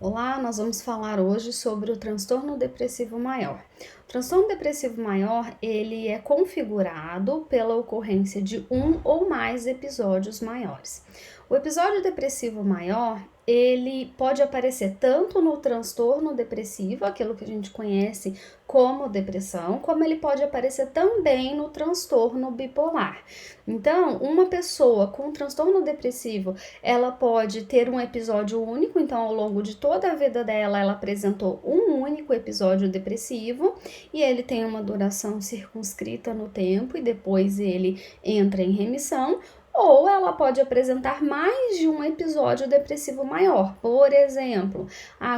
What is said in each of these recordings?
Olá, nós vamos falar hoje sobre o transtorno depressivo maior. O transtorno depressivo maior, ele é configurado pela ocorrência de um ou mais episódios maiores. O episódio depressivo maior, ele pode aparecer tanto no transtorno depressivo, aquilo que a gente conhece como depressão, como ele pode aparecer também no transtorno bipolar. Então, uma pessoa com transtorno depressivo, ela pode ter um episódio único, então ao longo de toda a vida dela, ela apresentou um único episódio depressivo e ele tem uma duração circunscrita no tempo e depois ele entra em remissão. Ou ela pode apresentar mais de um episódio depressivo maior. Por exemplo,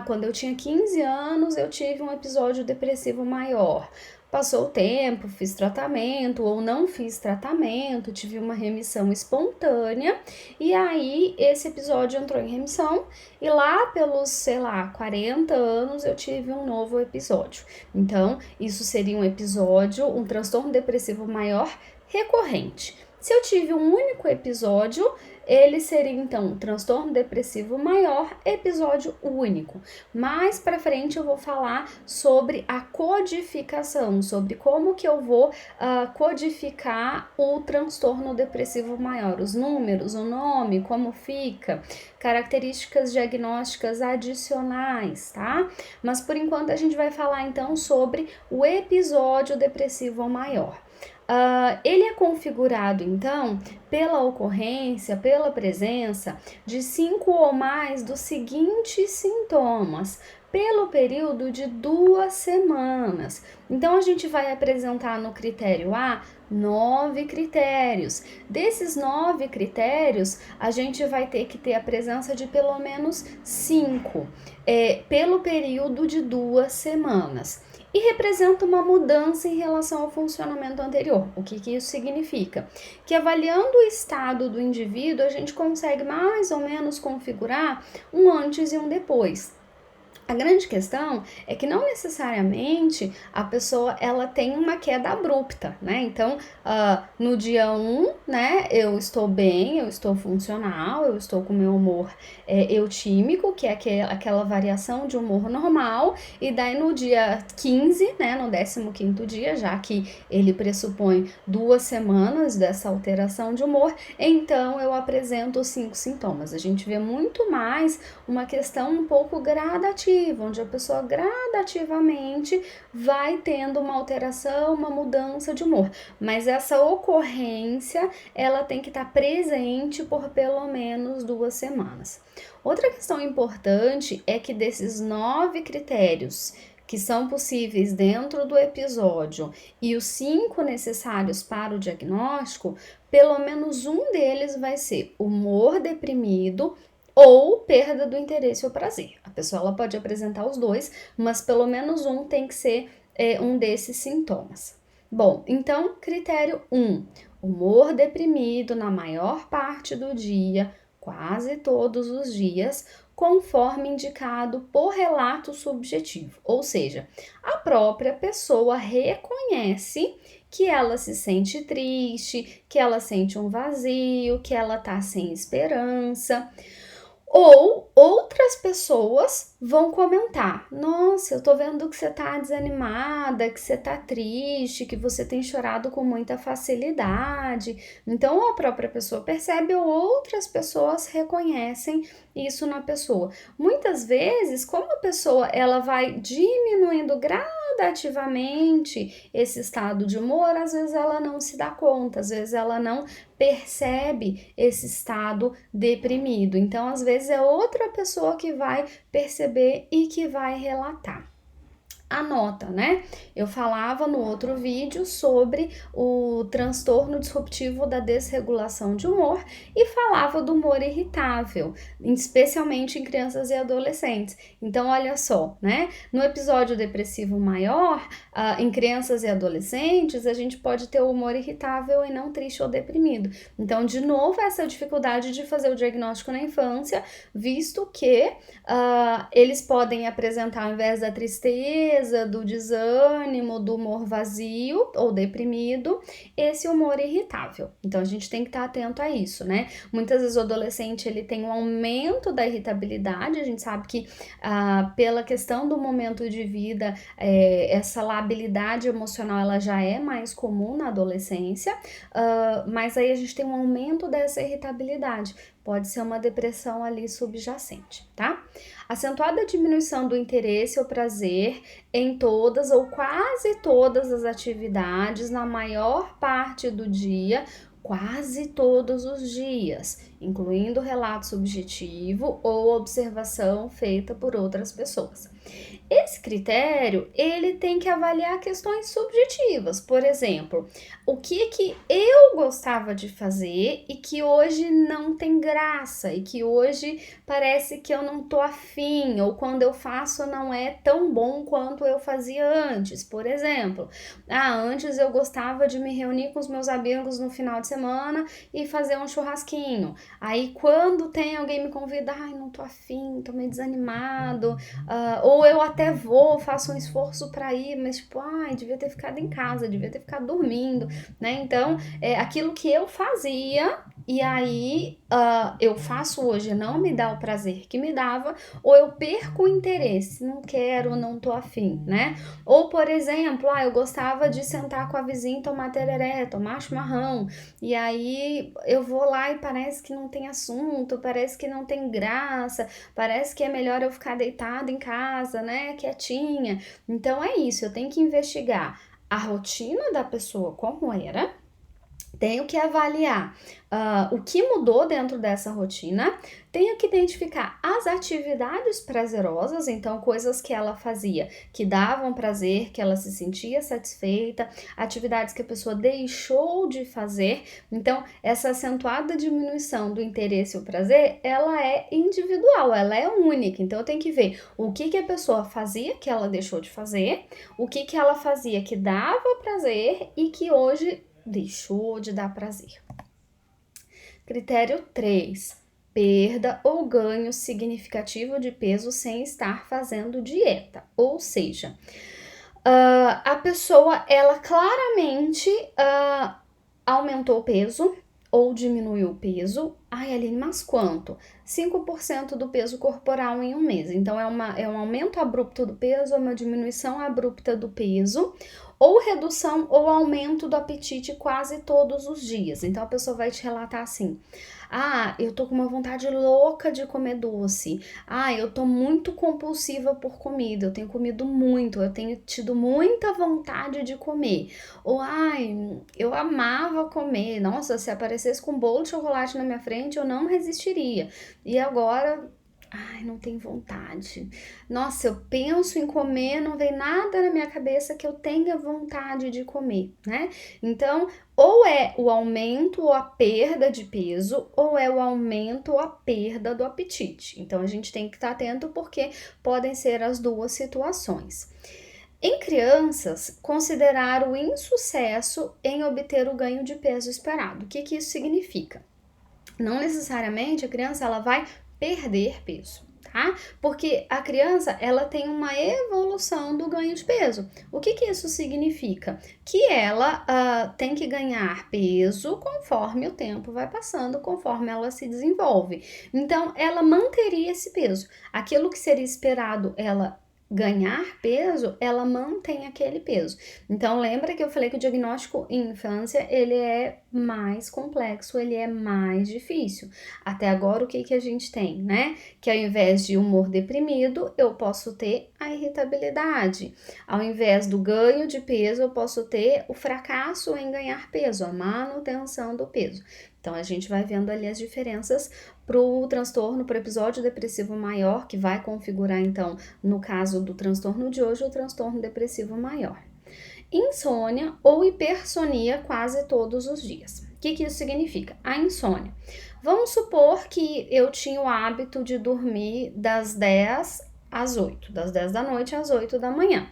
quando eu tinha 15 anos, eu tive um episódio depressivo maior. Passou o tempo, fiz tratamento ou não fiz tratamento, tive uma remissão espontânea e aí esse episódio entrou em remissão e lá pelos, 40 anos eu tive um novo episódio. Então, isso seria um episódio, um transtorno depressivo maior recorrente. Se eu tive um único episódio, ele seria então um transtorno depressivo maior, episódio único. Mais para frente eu vou falar sobre a codificação, sobre como que eu vou codificar o transtorno depressivo maior, os números, o nome, como fica, características diagnósticas adicionais, tá? Mas por enquanto a gente vai falar então sobre o episódio depressivo maior. Ele é configurado, então, pela ocorrência, pela presença de 5 ou mais dos seguintes sintomas, pelo período de 2 semanas. Então, a gente vai apresentar no critério A 9 critérios. Desses 9 critérios, a gente vai ter que ter a presença de pelo menos 5, pelo período de 2 semanas. E representa uma mudança em relação ao funcionamento anterior. O que isso significa? Que avaliando o estado do indivíduo, a gente consegue mais ou menos configurar um antes e um depois. A grande questão é que não necessariamente a pessoa ela tem uma queda abrupta, né? Então, no dia 1, né, eu estou bem, eu estou funcional, eu estou com meu humor eutímico, que é aquela variação de humor normal, e daí no dia 15, né, no 15º dia, já que ele pressupõe 2 semanas dessa alteração de humor, então eu apresento os 5 sintomas. A gente vê muito mais uma questão um pouco gradativa, onde a pessoa gradativamente vai tendo uma alteração, uma mudança de humor. Mas essa ocorrência, ela tem que estar presente por pelo menos 2 semanas. Outra questão importante é que desses 9 critérios que são possíveis dentro do episódio e os 5 necessários para o diagnóstico, pelo menos um deles vai ser humor deprimido ou perda do interesse ou prazer. A pessoa ela pode apresentar os dois, mas pelo menos um tem que ser um desses sintomas. Bom, então, critério 1, humor deprimido na maior parte do dia, quase todos os dias, conforme indicado por relato subjetivo, ou seja, a própria pessoa reconhece que ela se sente triste, que ela sente um vazio, que ela tá sem esperança. Ou outras pessoas vão comentar: nossa, eu tô vendo que você tá desanimada, que você tá triste, que você tem chorado com muita facilidade. Então a própria pessoa percebe ou outras pessoas reconhecem isso na pessoa. Muitas vezes, como a pessoa ela vai diminuindo gradativamente esse estado de humor, às vezes ela não se dá conta, às vezes ela não percebe esse estado deprimido. Então, às vezes é outra pessoa que vai perceber e que vai relatar. Anota, né? Eu falava no outro vídeo sobre o transtorno disruptivo da desregulação de humor e falava do humor irritável, especialmente em crianças e adolescentes. Então, olha só, né? No episódio depressivo maior, em crianças e adolescentes, a gente pode ter o humor irritável e não triste ou deprimido. Então, de novo, essa dificuldade de fazer o diagnóstico na infância, visto que eles podem apresentar, ao invés da tristeza, tristeza, do desânimo, do humor vazio ou deprimido, esse humor irritável. Então a gente tem que estar atento a isso, né? Muitas vezes o adolescente ele tem um aumento da irritabilidade, a gente sabe que pela questão do momento de vida, essa labilidade emocional ela já é mais comum na adolescência, mas aí a gente tem um aumento dessa irritabilidade. Pode ser uma depressão ali subjacente, tá? Acentuada diminuição do interesse ou prazer em todas ou quase todas as atividades na maior parte do dia, quase todos os dias, incluindo relato subjetivo ou observação feita por outras pessoas. Esse critério, ele tem que avaliar questões subjetivas, por exemplo, o que eu gostava de fazer e que hoje não tem graça e que hoje parece que eu não tô afim, ou quando eu faço não é tão bom quanto eu fazia antes. Por exemplo, antes eu gostava de me reunir com os meus amigos no final de semana e fazer um churrasquinho. Aí quando tem alguém me convida, não tô afim, tô meio desanimado, ou eu até faço um esforço para ir, mas tipo, devia ter ficado em casa, devia ter ficado dormindo, né? Então, aquilo que eu fazia e aí eu faço hoje não me dá o prazer que me dava, ou eu perco o interesse, não quero, não tô afim, né? Ou, por exemplo, eu gostava de sentar com a vizinha e tomar tereré, tomar chimarrão, e aí eu vou lá e parece que não tem assunto, parece que não tem graça, parece que é melhor eu ficar deitada em casa, né, quietinha. Então é isso, eu tenho que investigar a rotina da pessoa como era, tenho que avaliar o que mudou dentro dessa rotina, tenho que identificar as atividades prazerosas, então coisas que ela fazia que davam prazer, que ela se sentia satisfeita, atividades que a pessoa deixou de fazer. Então essa acentuada diminuição do interesse e o prazer, ela é individual, ela é única, então eu tenho que ver o que a pessoa fazia que ela deixou de fazer, o que ela fazia que dava prazer e que hoje deixou de dar prazer. Critério 3. Perda ou ganho significativo de peso sem estar fazendo dieta. Ou seja, a pessoa, ela claramente aumentou o peso ou diminuiu o peso. Aline, mas quanto? 5% do peso corporal em um mês. Então, é um aumento abrupto do peso, uma diminuição abrupta do peso, ou redução ou aumento do apetite quase todos os dias. Então, a pessoa vai te relatar assim: eu tô com uma vontade louca de comer doce. Eu tô muito compulsiva por comida, eu tenho comido muito, eu tenho tido muita vontade de comer. Ou, eu amava comer, nossa, se aparecesse com um bolo de chocolate na minha frente, eu não resistiria. E agora, não tenho vontade. Nossa, eu penso em comer, não vem nada na minha cabeça que eu tenha vontade de comer, né? Então, ou é o aumento ou a perda de peso, ou é o aumento ou a perda do apetite. Então, a gente tem que estar atento porque podem ser as duas situações. Em crianças, considerar o insucesso em obter o ganho de peso esperado. O que isso significa? Não necessariamente a criança ela vai perder peso, tá? Porque a criança, ela tem uma evolução do ganho de peso. O que isso significa? Que ela tem que ganhar peso conforme o tempo vai passando, conforme ela se desenvolve. Então, ela manteria esse peso. Aquilo que seria esperado ela ganhar peso, ela mantém aquele peso. Então, lembra que eu falei que o diagnóstico em infância, ele é mais complexo, ele é mais difícil. Até agora, o que a gente tem, né? Que ao invés de humor deprimido, eu posso ter a irritabilidade. Ao invés do ganho de peso, eu posso ter o fracasso em ganhar peso, a manutenção do peso. Então, a gente vai vendo ali as diferenças para o transtorno, para o episódio depressivo maior, que vai configurar, então, no caso do transtorno de hoje, o transtorno depressivo maior. Insônia ou hipersonia quase todos os dias. O que isso significa? A insônia. Vamos supor que eu tinha o hábito de dormir das 10 às 8, das 10 da noite às 8 da manhã.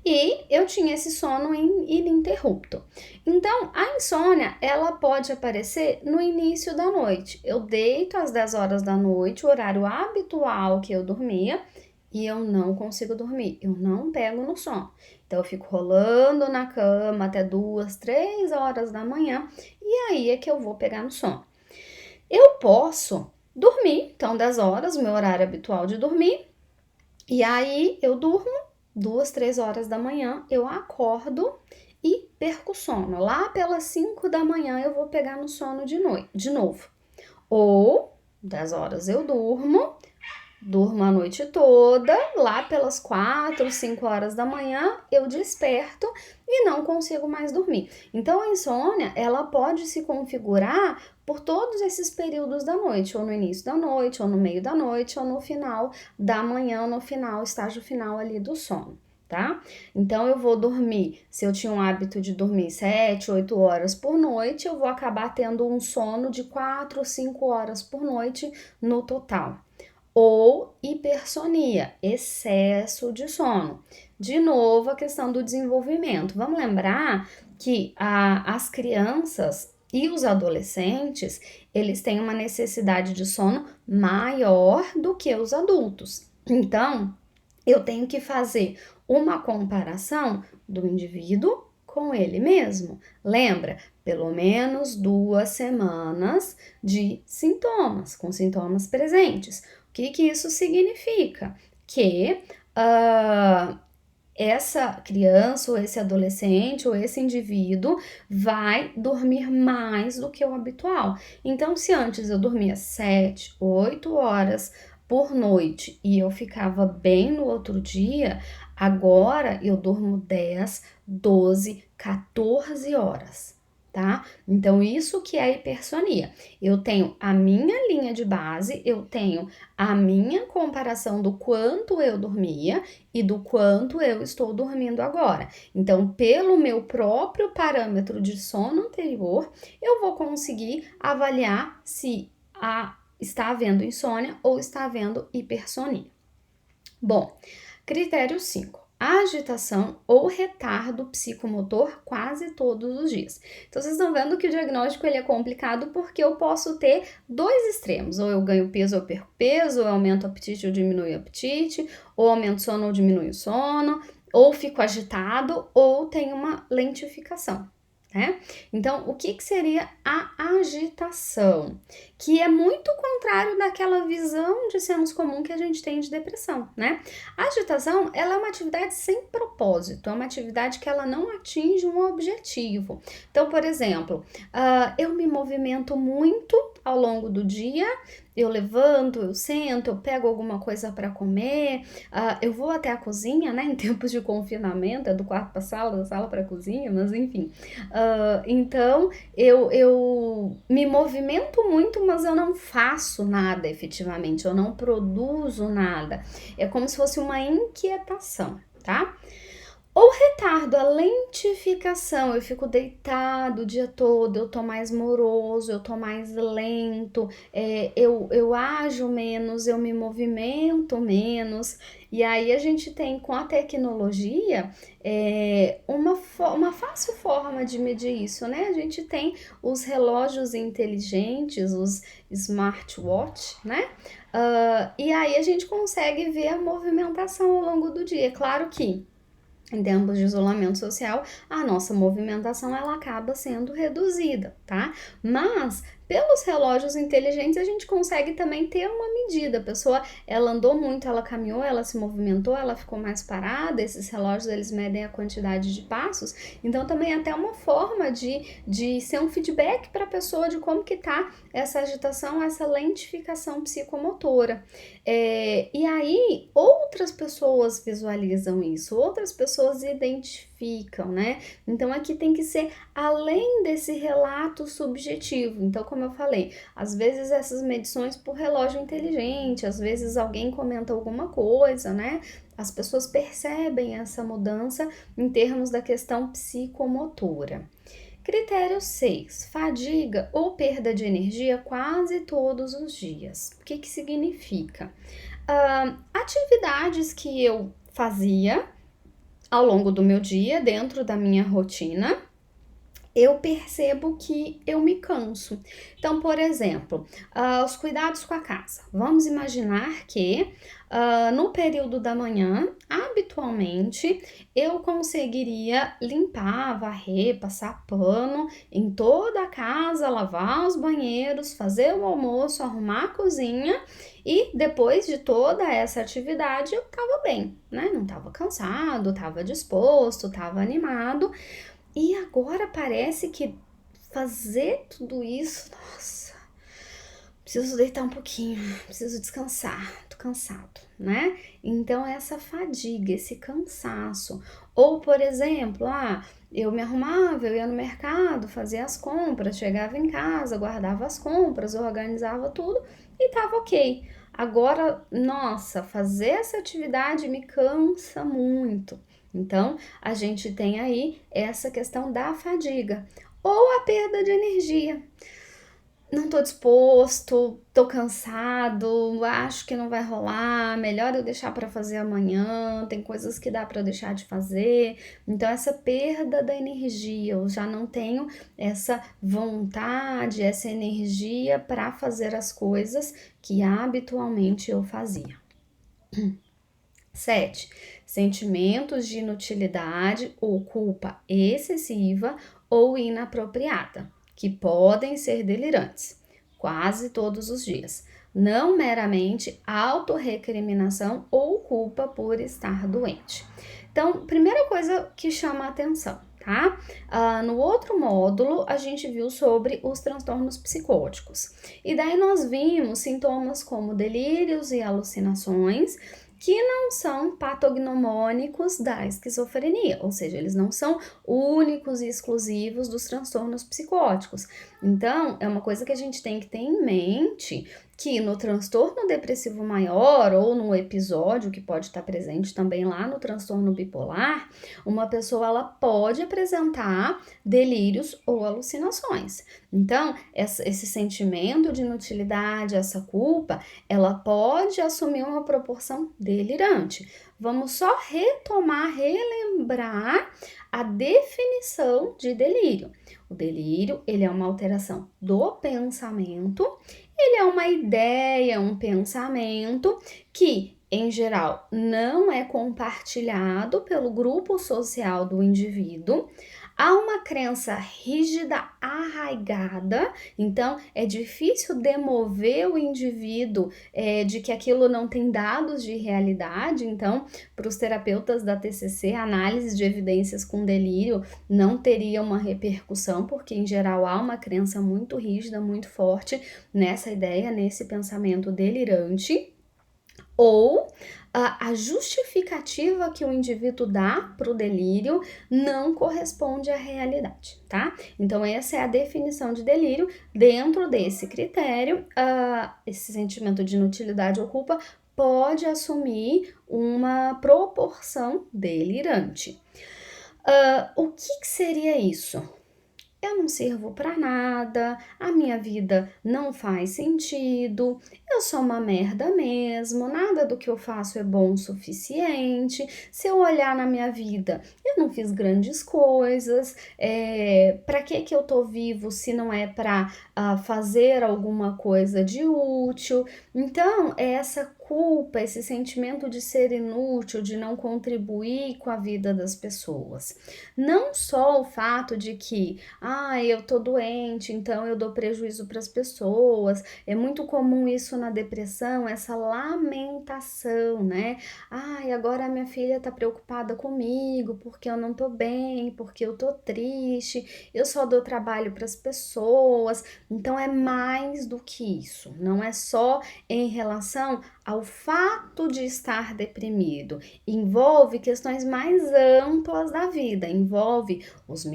E eu tinha esse sono ininterrupto. Então, a insônia, ela pode aparecer no início da noite. Eu deito às 10 horas da noite, o horário habitual que eu dormia, e eu não consigo dormir, eu não pego no sono. Então eu fico rolando na cama até 2, 3 horas da manhã e aí é que eu vou pegar no sono. Eu posso dormir, então 10 horas, o meu horário habitual de dormir, e aí eu durmo 2, 3 horas da manhã, eu acordo e perco o sono. Lá pelas 5 da manhã eu vou pegar no sono de novo. Ou 10 horas eu durmo a noite toda, lá pelas 4, 5 horas da manhã eu desperto e não consigo mais dormir. Então a insônia, ela pode se configurar por todos esses períodos da noite, ou no início da noite, ou no meio da noite, ou no final da manhã, ou no final, estágio final ali do sono. Tá? Então eu vou dormir, se eu tinha um hábito de dormir 7, 8 horas por noite, eu vou acabar tendo um sono de 4 ou 5 horas por noite no total. Ou hipersonia, excesso de sono. De novo, a questão do desenvolvimento. Vamos lembrar que as crianças e os adolescentes, eles têm uma necessidade de sono maior do que os adultos. Então, eu tenho que fazer uma comparação do indivíduo com ele mesmo. Lembra? Pelo menos 2 semanas de sintomas, com sintomas presentes. O que isso significa? Que essa criança, ou esse adolescente, ou esse indivíduo vai dormir mais do que o habitual. Então, se antes eu dormia 7, 8 horas por noite e eu ficava bem no outro dia, agora eu durmo 10, 12, 14 horas. Tá? Então, isso que é hipersonia. Eu tenho a minha linha de base, eu tenho a minha comparação do quanto eu dormia e do quanto eu estou dormindo agora. Então, pelo meu próprio parâmetro de sono anterior, eu vou conseguir avaliar se está havendo insônia ou está havendo hipersonia. Bom, critério 5. Agitação ou retardo psicomotor quase todos os dias. Então, vocês estão vendo que o diagnóstico ele é complicado porque eu posso ter 2 extremos. Ou eu ganho peso ou eu perco peso, ou eu aumento o apetite ou diminuo o apetite, ou aumento o sono ou diminuo o sono, ou fico agitado, ou tenho uma lentificação. Né? Então, o que seria a agitação? Que é muito contrário daquela visão de senso comum que a gente tem de depressão, né? A agitação, ela é uma atividade sem propósito, é uma atividade que ela não atinge um objetivo. Então, por exemplo, eu me movimento muito ao longo do dia, eu levanto, eu sento, eu pego alguma coisa para comer, eu vou até a cozinha, né? Em tempos de confinamento, é do quarto para a sala, da sala para a cozinha, mas enfim. Então, eu me movimento muito, mas eu não faço nada efetivamente, eu não produzo nada. É como se fosse uma inquietação, tá? Ou retardo, a lentificação, eu fico deitado o dia todo, eu tô mais moroso, eu tô mais lento, eu ajo menos, eu me movimento menos. E aí a gente tem com a tecnologia uma fácil forma de medir isso, né? A gente tem os relógios inteligentes, os smartwatch, né? E aí a gente consegue ver a movimentação ao longo do dia. Claro que em tempos de isolamento social, a nossa movimentação ela acaba sendo reduzida, tá? Mas pelos relógios inteligentes a gente consegue também ter uma medida. A pessoa, ela andou muito, ela caminhou, ela se movimentou, ela ficou mais parada. Esses relógios, eles medem a quantidade de passos. Então, também é até uma forma de ser um feedback para a pessoa de como que tá essa agitação, essa lentificação psicomotora. E aí, outras pessoas visualizam isso, outras pessoas identificam, né? Então, aqui tem que ser além desse relato subjetivo. Então, como eu falei, às vezes essas medições por relógio inteligente, às vezes alguém comenta alguma coisa, né? As pessoas percebem essa mudança em termos da questão psicomotora. Critério 6. Fadiga ou perda de energia quase todos os dias. O que significa? Atividades que eu fazia ao longo do meu dia, dentro da minha rotina, eu percebo que eu me canso. Então, por exemplo, os cuidados com a casa. Vamos imaginar que no período da manhã, habitualmente, eu conseguiria limpar, varrer, passar pano em toda a casa, lavar os banheiros, fazer o almoço, arrumar a cozinha e depois de toda essa atividade eu tava bem, né? Não tava cansado, tava disposto, tava animado. E agora parece que fazer tudo isso, nossa, preciso deitar um pouquinho, preciso descansar, tô cansado, né? Então essa fadiga, esse cansaço. Ou, por exemplo, eu me arrumava, eu ia no mercado, fazia as compras, chegava em casa, guardava as compras, organizava tudo e tava ok. Agora, nossa, fazer essa atividade me cansa muito. Então, a gente tem aí essa questão da fadiga ou a perda de energia. Não tô disposto, tô cansado, acho que não vai rolar, melhor eu deixar para fazer amanhã, tem coisas que dá para deixar de fazer. Então essa perda da energia, eu já não tenho essa vontade, essa energia para fazer as coisas que habitualmente eu fazia. 7. Sentimentos de inutilidade ou culpa excessiva ou inapropriada, que podem ser delirantes, quase todos os dias. Não meramente autorrecriminação ou culpa por estar doente. Então, primeira coisa que chama a atenção, tá? No outro módulo, a gente viu sobre os transtornos psicóticos. E daí nós vimos sintomas como delírios e alucinações, que não são patognomônicos da esquizofrenia, ou seja, eles não são únicos e exclusivos dos transtornos psicóticos. Então, é uma coisa que a gente tem que ter em mente que no transtorno depressivo maior ou no episódio que pode estar presente também lá no transtorno bipolar, uma pessoa ela pode apresentar delírios ou alucinações. Então, esse sentimento de inutilidade, essa culpa, ela pode assumir uma proporção delirante. Vamos só relembrar a definição de delírio. O delírio, ele é uma alteração do pensamento, ele é uma ideia, um pensamento que, em geral, não é compartilhado pelo grupo social do indivíduo. Há uma crença rígida, arraigada, então é difícil demover o indivíduo de que aquilo não tem dados de realidade. Então, para os terapeutas da TCC, a análise de evidências com delírio não teria uma repercussão, porque em geral há uma crença muito rígida, muito forte nessa ideia, nesse pensamento delirante. Ou a justificativa que o indivíduo dá para o delírio não corresponde à realidade, tá? Então, essa é a definição de delírio. Dentro desse critério, esse sentimento de inutilidade ou culpa pode assumir uma proporção delirante. O que seria isso? Eu não sirvo para nada, a minha vida não faz sentido, eu sou uma merda mesmo, nada do que eu faço é bom o suficiente. Se eu olhar na minha vida, eu não fiz grandes coisas, para que eu tô vivo se não é para fazer alguma coisa de útil? Então, é essa culpa, esse sentimento de ser inútil, de não contribuir com a vida das pessoas. Não só o fato de que eu tô doente, então eu dou prejuízo para as pessoas. É muito comum isso na depressão, essa lamentação, né? Agora a minha filha tá preocupada comigo porque eu não tô bem, porque eu tô triste, eu só dou trabalho para as pessoas. Então é mais do que isso, não é só em relação ao fato de estar deprimido, envolve questões mais amplas da vida, envolve os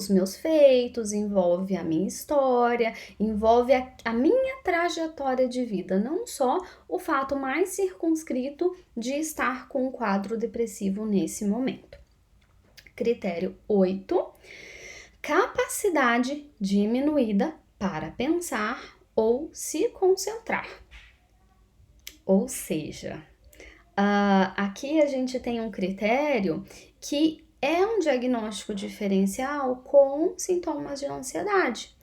meus feitos, envolve a minha história, envolve a minha trajetória de vida, não só o fato mais circunscrito de estar com um quadro depressivo nesse momento. Critério 8, capacidade diminuída para pensar ou se concentrar. Ou seja, aqui a gente tem um critério que é um diagnóstico diferencial com sintomas de ansiedade,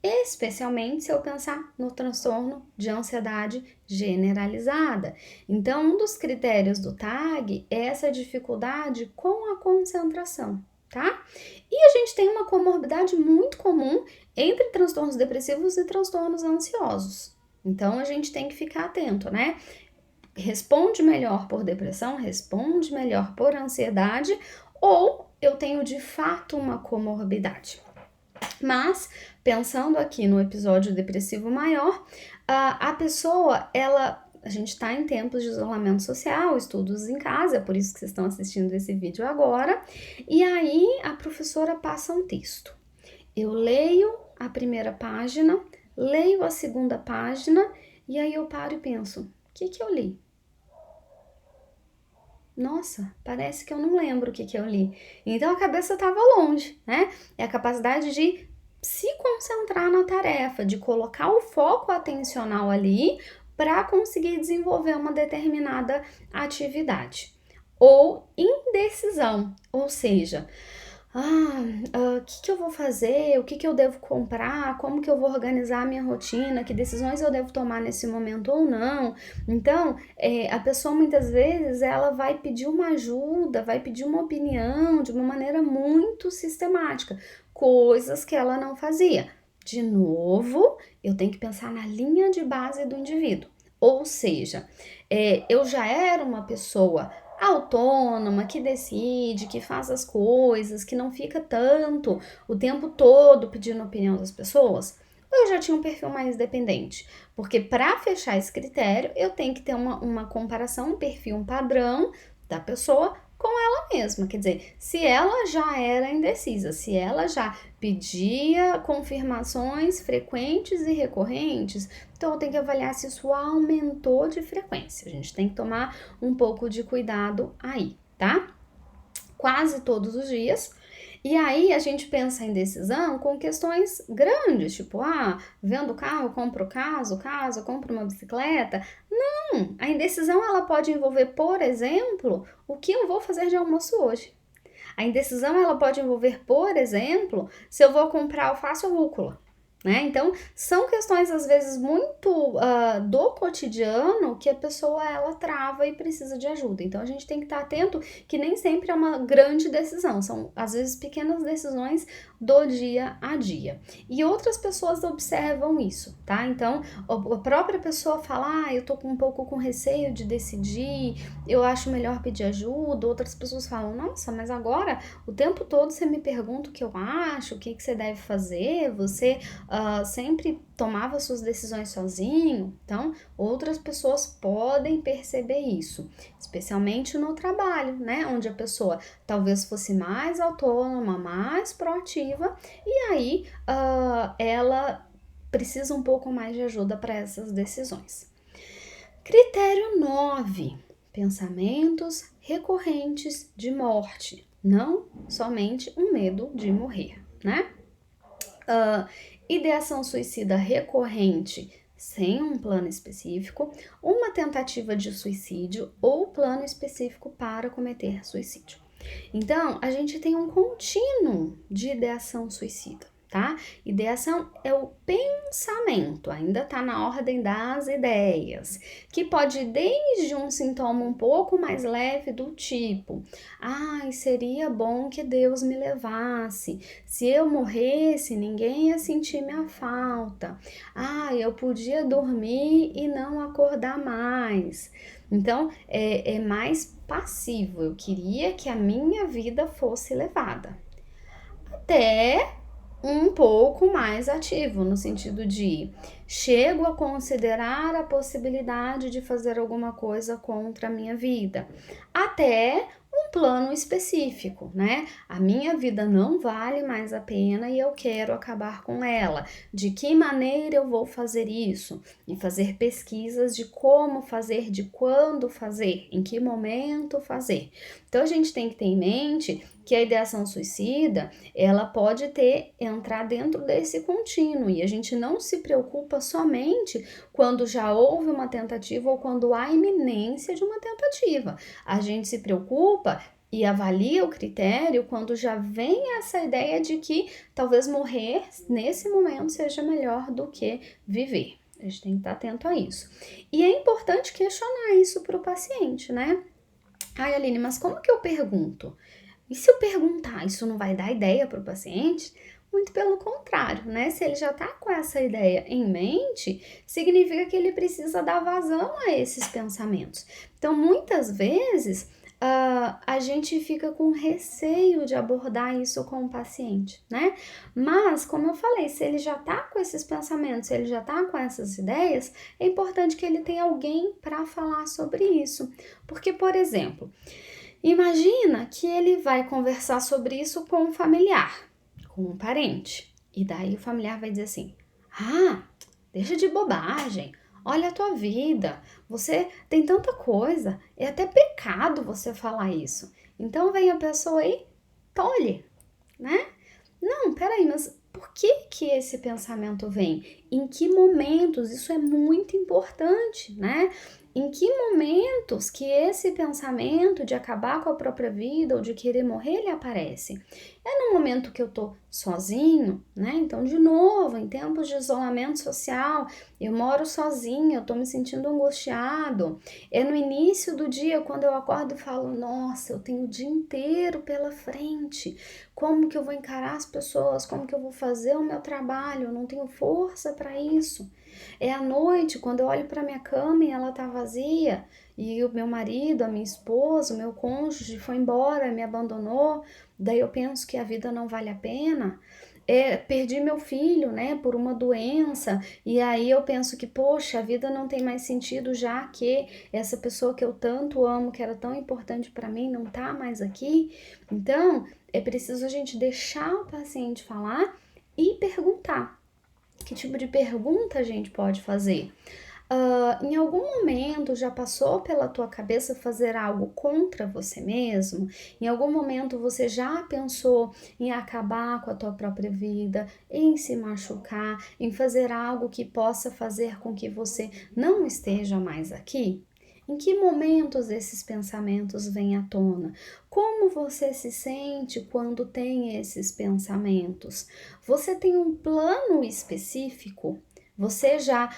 especialmente se eu pensar no transtorno de ansiedade generalizada. Então, um dos critérios do TAG é essa dificuldade com a concentração, tá? E a gente tem uma comorbidade muito comum entre transtornos depressivos e transtornos ansiosos. Então, a gente tem que ficar atento, né? Responde melhor por depressão, responde melhor por ansiedade, ou eu tenho de fato uma comorbidade. Mas, pensando aqui no episódio depressivo maior, a pessoa, a gente está em tempos de isolamento social, estudos em casa, é por isso que vocês estão assistindo esse vídeo agora, e aí a professora passa um texto. Eu leio a primeira página, leio a segunda página, e aí eu paro e penso, o que eu li? Nossa, parece que eu não lembro o que eu li. Então a cabeça estava longe, né? É a capacidade de se concentrar na tarefa, de colocar o foco atencional ali para conseguir desenvolver uma determinada atividade. Ou indecisão, ou seja, o que eu vou fazer? O que eu devo comprar? Como que eu vou organizar a minha rotina? Que decisões eu devo tomar nesse momento ou não? Então, a pessoa muitas vezes ela vai pedir uma ajuda, vai pedir uma opinião de uma maneira muito sistemática, coisas que ela não fazia. De novo, eu tenho que pensar na linha de base do indivíduo. Ou seja, eu já era uma pessoa autônoma, que decide, que faz as coisas, que não fica tanto o tempo todo pedindo opinião das pessoas, ou eu já tinha um perfil mais dependente? Porque para fechar esse critério, eu tenho que ter uma comparação, um perfil, um padrão da pessoa com ela mesma. Quer dizer, se ela já era indecisa, se ela já pedia confirmações frequentes e recorrentes, então eu tenho que avaliar se isso aumentou de frequência. A gente tem que tomar um pouco de cuidado aí, tá? Quase todos os dias. E aí a gente pensa em decisão com questões grandes, tipo, vendo o carro, compro o caso, compro uma bicicleta. Não, a indecisão ela pode envolver, por exemplo, o que eu vou fazer de almoço hoje. A indecisão ela pode envolver, por exemplo, se eu vou comprar alface ou rúcula. Né? Então, são questões às vezes muito do cotidiano que a pessoa ela trava e precisa de ajuda. Então, a gente tem que estar atento que nem sempre é uma grande decisão, são às vezes pequenas decisões do dia a dia. E outras pessoas observam isso, tá? Então, a própria pessoa fala, eu tô um pouco com receio de decidir, eu acho melhor pedir ajuda. Outras pessoas falam, nossa, mas agora o tempo todo você me pergunta o que eu acho, o que você deve fazer, você sempre tomava suas decisões sozinho. Então, outras pessoas podem perceber isso, especialmente no trabalho, né? Onde a pessoa talvez fosse mais autônoma, mais proativa, e aí ela precisa um pouco mais de ajuda para essas decisões. Critério 9. Pensamentos recorrentes de morte, não somente um medo de morrer, né? Ideação suicida recorrente sem um plano específico, uma tentativa de suicídio ou plano específico para cometer suicídio. Então, a gente tem um contínuo de ideação suicida, tá? Ideação é o pensamento, ainda tá na ordem das ideias, que pode ir desde um sintoma um pouco mais leve do tipo, seria bom que Deus me levasse, se eu morresse ninguém ia sentir minha falta, eu podia dormir e não acordar mais. Então, é mais passivo, eu queria que a minha vida fosse levada. Até um pouco mais ativo, no sentido de chego a considerar a possibilidade de fazer alguma coisa contra a minha vida. Até um plano específico, né? A minha vida não vale mais a pena e eu quero acabar com ela. De que maneira eu vou fazer isso? E fazer pesquisas de como fazer, de quando fazer, em que momento fazer. Então a gente tem que ter em mente que a ideação suicida, ela pode entrar dentro desse contínuo e a gente não se preocupa somente quando já houve uma tentativa ou quando há iminência de uma tentativa. A gente se preocupa e avalia o critério quando já vem essa ideia de que talvez morrer nesse momento seja melhor do que viver. A gente tem que estar atento a isso. E é importante questionar isso para o paciente, né? Ai, Aline, mas como que eu pergunto? E se eu perguntar, isso não vai dar ideia para o paciente? Muito pelo contrário, né? Se ele já está com essa ideia em mente, significa que ele precisa dar vazão a esses pensamentos. Então, muitas vezes, a gente fica com receio de abordar isso com o paciente, né? Mas, como eu falei, se ele já está com esses pensamentos, se ele já está com essas ideias, é importante que ele tenha alguém para falar sobre isso. Porque, por exemplo, imagina que ele vai conversar sobre isso com um familiar, com um parente. E daí o familiar vai dizer assim: ah, deixa de bobagem, olha a tua vida, você tem tanta coisa, é até pecado você falar isso. Então vem a pessoa aí, tolhe, né? Não, peraí, mas por que esse pensamento vem? Em que momentos? Isso é muito importante, né? Em que momentos que esse pensamento de acabar com a própria vida ou de querer morrer, ele aparece? É no momento que eu tô sozinho, né? Então, de novo, em tempos de isolamento social, eu moro sozinha, eu tô me sentindo angustiado. É no início do dia, quando eu acordo e falo, nossa, eu tenho o dia inteiro pela frente. Como que eu vou encarar as pessoas? Como que eu vou fazer o meu trabalho? Eu não tenho força para isso. É à noite, quando eu olho para minha cama e ela tá vazia, e o meu marido, a minha esposa, o meu cônjuge foi embora, me abandonou, daí eu penso que a vida não vale a pena. Perdi meu filho, né, por uma doença, e aí eu penso que, poxa, a vida não tem mais sentido já que essa pessoa que eu tanto amo, que era tão importante para mim, não tá mais aqui. Então, é preciso a gente deixar o paciente falar e perguntar. Que tipo de pergunta a gente pode fazer? Em algum momento já passou pela tua cabeça fazer algo contra você mesmo? Em algum momento você já pensou em acabar com a tua própria vida, em se machucar, em fazer algo que possa fazer com que você não esteja mais aqui? Em que momentos esses pensamentos vêm à tona? Como você se sente quando tem esses pensamentos? Você tem um plano específico? Você já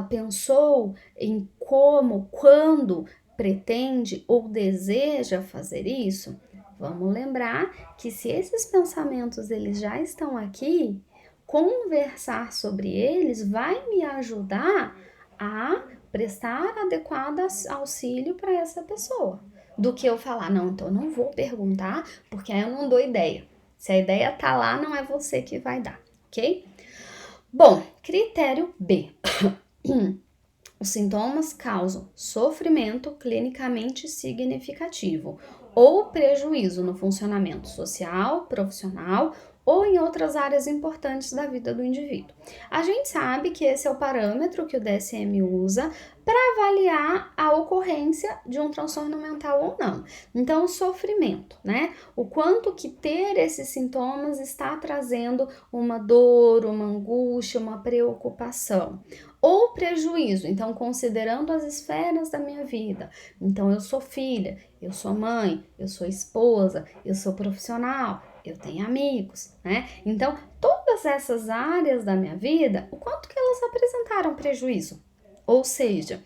pensou em como, quando pretende ou deseja fazer isso? Vamos lembrar que se esses pensamentos eles já estão aqui, conversar sobre eles vai me ajudar a prestar adequado auxílio para essa pessoa. Do que eu falar, não, então eu não vou perguntar, porque aí eu não dou ideia. Se a ideia tá lá, não é você que vai dar, ok? Bom, critério B. Os sintomas causam sofrimento clinicamente significativo ou prejuízo no funcionamento social, profissional ou em outras áreas importantes da vida do indivíduo. A gente sabe que esse é o parâmetro que o DSM usa para avaliar a ocorrência de um transtorno mental ou não. Então, o sofrimento, né? O quanto que ter esses sintomas está trazendo uma dor, uma angústia, uma preocupação. Ou prejuízo, então considerando as esferas da minha vida. Então eu sou filha, eu sou mãe, eu sou esposa, eu sou profissional, eu tenho amigos, né? Então todas essas áreas da minha vida, o quanto que elas apresentaram prejuízo? Ou seja,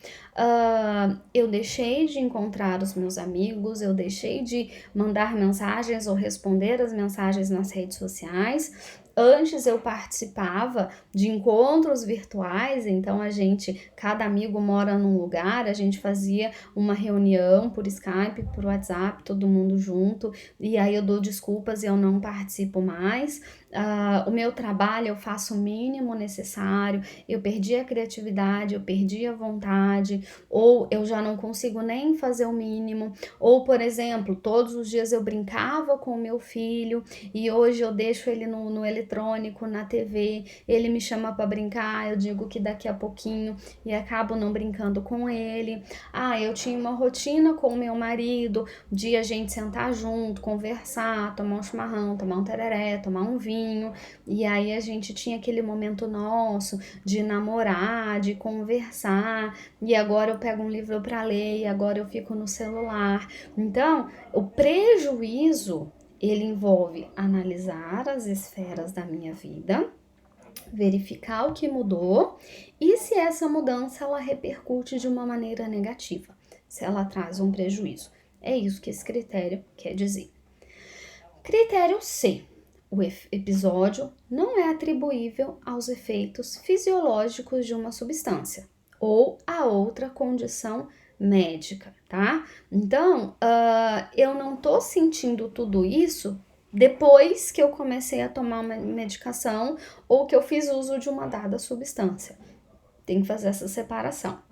eu deixei de encontrar os meus amigos, eu deixei de mandar mensagens ou responder as mensagens nas redes sociais. Antes eu participava de encontros virtuais, então cada amigo mora num lugar, a gente fazia uma reunião por Skype, por WhatsApp, todo mundo junto, e aí eu dou desculpas e eu não participo mais. O meu trabalho eu faço o mínimo necessário, eu perdi a criatividade, eu perdi a vontade, ou eu já não consigo nem fazer o mínimo, ou por exemplo, todos os dias eu brincava com o meu filho e hoje eu deixo ele no eletrônico na TV, ele me chama para brincar, eu digo que daqui a pouquinho e acabo não brincando com ele. Eu tinha uma rotina com o meu marido, de a gente sentar junto, conversar, tomar um chimarrão, tomar um tereré, tomar um vinho, e aí a gente tinha aquele momento nosso de namorar, de conversar, e agora eu pego um livro para ler, e agora eu fico no celular. Então, o prejuízo, ele envolve analisar as esferas da minha vida, verificar o que mudou e se essa mudança ela repercute de uma maneira negativa, se ela traz um prejuízo. É isso que esse critério quer dizer. Critério C. O episódio não é atribuível aos efeitos fisiológicos de uma substância ou a outra condição médica, tá? Então, eu não tô sentindo tudo isso depois que eu comecei a tomar uma medicação ou que eu fiz uso de uma dada substância. Tem que fazer essa separação.